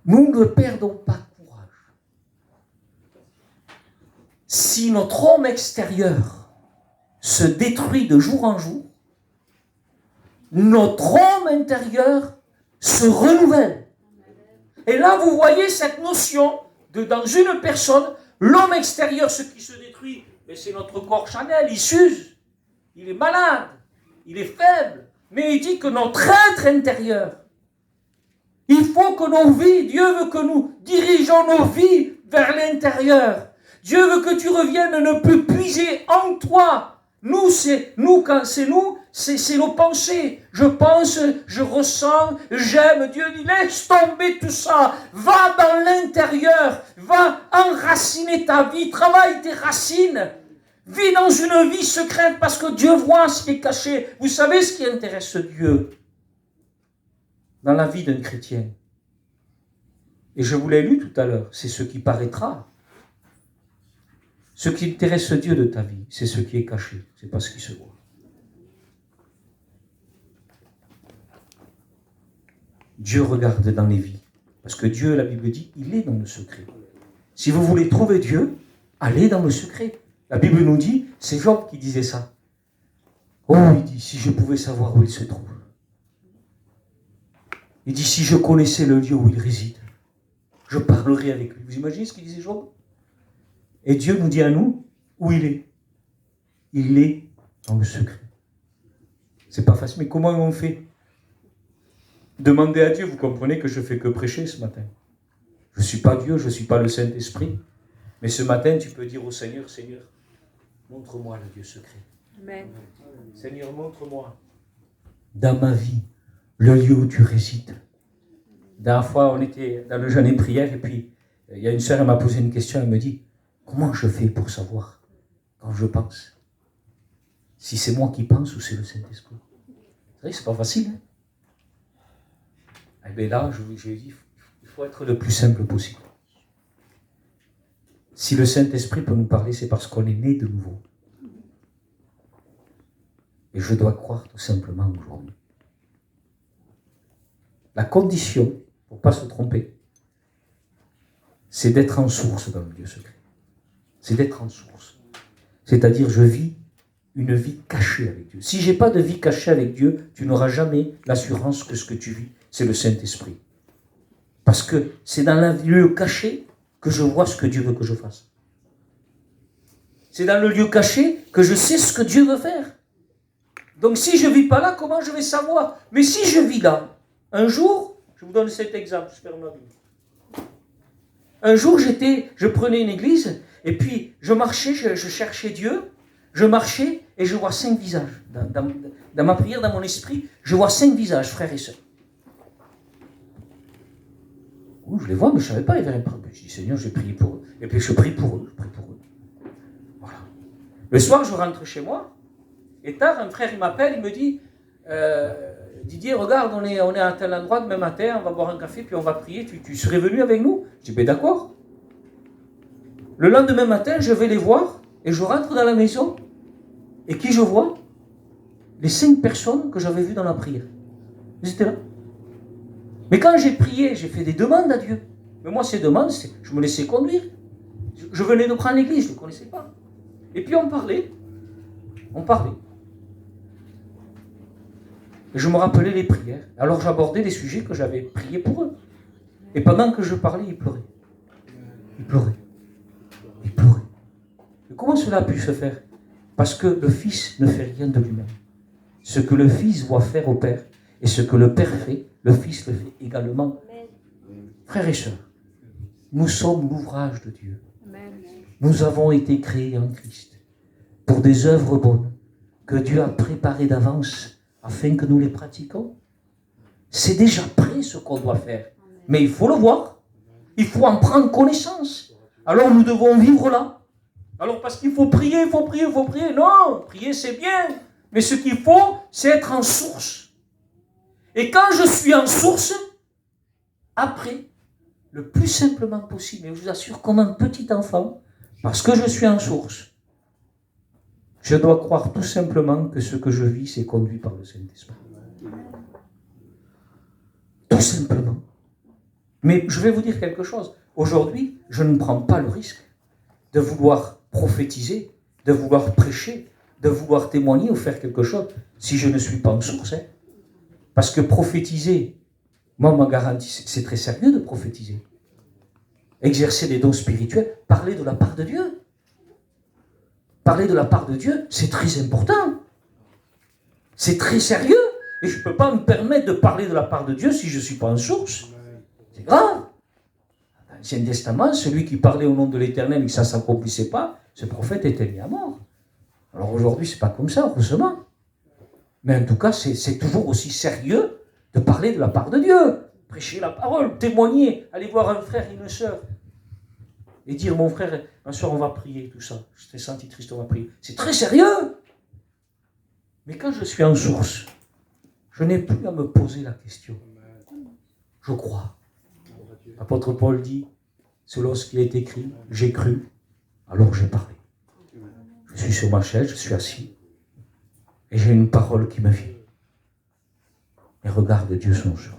Nous ne perdons pas courage. Si notre homme extérieur se détruit de jour en jour, notre homme intérieur se renouvelle. Et là, vous voyez cette notion de dans une personne, l'homme extérieur, ce qui se détruit, mais c'est notre corps charnel, il s'use, il est malade, il est faible. Mais il dit que notre être intérieur, il faut que nos vies, Dieu veut que nous dirigeons nos vies vers l'intérieur. Dieu veut que tu reviennes ne plus puiser en toi. Nous, c'est nos pensées. Je pense, je ressens, j'aime. Dieu dit, laisse tomber tout ça. Va dans l'intérieur. Va enraciner ta vie. Travaille tes racines. Vis dans une vie secrète parce que Dieu voit ce qui est caché. Vous savez ce qui intéresse Dieu dans la vie d'un chrétien. Et je vous l'ai lu tout à l'heure. C'est ce qui paraîtra. Ce qui intéresse Dieu de ta vie, c'est ce qui est caché, c'est pas ce qui se voit. Dieu regarde dans les vies, parce que Dieu, la Bible dit, il est dans le secret. Si vous voulez trouver Dieu, allez dans le secret. La Bible nous dit, c'est Job qui disait ça. Oh, il dit, si je pouvais savoir où il se trouve. Il dit, si je connaissais le lieu où il réside, je parlerais avec lui. Vous imaginez ce qu'il disait Job ? Et Dieu nous dit à nous où il est. Il est dans le secret. C'est pas facile, mais comment on fait ? Demandez à Dieu, vous comprenez que je ne fais que prêcher ce matin. Je ne suis pas Dieu, je ne suis pas le Saint-Esprit. Mais ce matin, tu peux dire au Seigneur, Seigneur, montre-moi le Dieu secret. Amen. Seigneur, montre-moi dans ma vie le lieu où tu résides. La dernière fois, on était dans le jeûne et prière, et puis il y a une sœur, elle m'a posé une question, elle me dit, comment je fais pour savoir quand je pense si c'est moi qui pense ou c'est le Saint-Esprit? Vous savez, c'est pas facile. Hein? Et bien là, j'ai dit, il faut être le plus simple possible. Si le Saint-Esprit peut nous parler, c'est parce qu'on est né de nouveau. Et je dois croire tout simplement aujourd'hui. La condition, pour ne pas se tromper, c'est d'être en source dans le Dieu secret. C'est d'être en source. C'est-à-dire, je vis une vie cachée avec Dieu. Si je n'ai pas de vie cachée avec Dieu, tu n'auras jamais l'assurance que ce que tu vis, c'est le Saint-Esprit. Parce que c'est dans le lieu caché que je vois ce que Dieu veut que je fasse. C'est dans le lieu caché que je sais ce que Dieu veut faire. Donc si je ne vis pas là, comment je vais savoir? Mais si je vis là, un jour, je vous donne cet exemple, je ferme ma Bible. Un jour, je prenais une église, et puis je marchais, je cherchais Dieu, je marchais, et je vois 5 visages. Dans ma prière, dans mon esprit, je vois 5 visages, frères et sœurs. Oh, je les vois, mais je ne savais pas, il y avait un problème. Je dis, Seigneur, j'ai prié pour eux. Et puis je prie pour eux, Voilà. Le soir, je rentre chez moi, et tard, un frère, il m'appelle, il me dit, Didier, regarde, on est à tel endroit demain matin, on va boire un café, puis on va prier, tu serais venu avec nous? Je dis, ben d'accord. Le lendemain matin, je vais les voir, et je rentre dans la maison, et qui je vois? Les 5 personnes que j'avais vues dans la prière. Ils étaient là. Mais quand j'ai prié, j'ai fait des demandes à Dieu. Mais moi, ces demandes, je me laissais conduire. Je venais de prendre l'église, je ne le connaissais pas. Et puis on parlait. Et je me rappelais les prières. Alors j'abordais les sujets que j'avais priés pour eux. Et pendant que je parlais, ils pleuraient. Et comment cela a pu se faire? Parce que le Fils ne fait rien de lui-même. Ce que le Fils voit faire au Père, et ce que le Père fait, le Fils le fait également. Frères et sœurs, nous sommes l'ouvrage de Dieu. Nous avons été créés en Christ pour des œuvres bonnes que Dieu a préparées d'avance afin que nous les pratiquions. C'est déjà prêt ce qu'on doit faire. Mais il faut le voir. Il faut en prendre connaissance. Alors nous devons vivre là. Alors parce qu'il faut prier, il faut prier, il faut prier. Non, prier c'est bien. Mais ce qu'il faut, c'est être en source. Et quand je suis en source, après, le plus simplement possible, et je vous assure comme un petit enfant, parce que je suis en source, je dois croire tout simplement que ce que je vis, c'est conduit par le Saint-Esprit. Tout simplement. Mais je vais vous dire quelque chose. Aujourd'hui, je ne prends pas le risque de vouloir prophétiser, de vouloir prêcher, de vouloir témoigner ou faire quelque chose si je ne suis pas en source. Hein. Parce que prophétiser, moi, ma garantie, c'est très sérieux de prophétiser. Exercer des dons spirituels, parler de la part de Dieu. Parler de la part de Dieu, c'est très important. C'est très sérieux. Et je ne peux pas me permettre de parler de la part de Dieu si je ne suis pas en source. C'est grave. Dans l'Ancien Testament, celui qui parlait au nom de l'Éternel et que ça ne s'accomplissait pas, ce prophète était mis à mort. Alors aujourd'hui, ce n'est pas comme ça, heureusement. Mais en tout cas, c'est toujours aussi sérieux de parler de la part de Dieu. Prêcher la parole, témoigner, aller voir un frère et une sœur. Et dire, mon frère, ma soeur, on va prier, tout ça. Je t'ai senti triste, on va prier. C'est très sérieux. Mais quand je suis en source, je n'ai plus à me poser la question. Je crois. L'apôtre Paul dit, selon ce qui est écrit, j'ai cru, alors j'ai parlé. Je suis sur ma chaise, je suis assis, et j'ai une parole qui me vient. Les regards de Dieu sont sur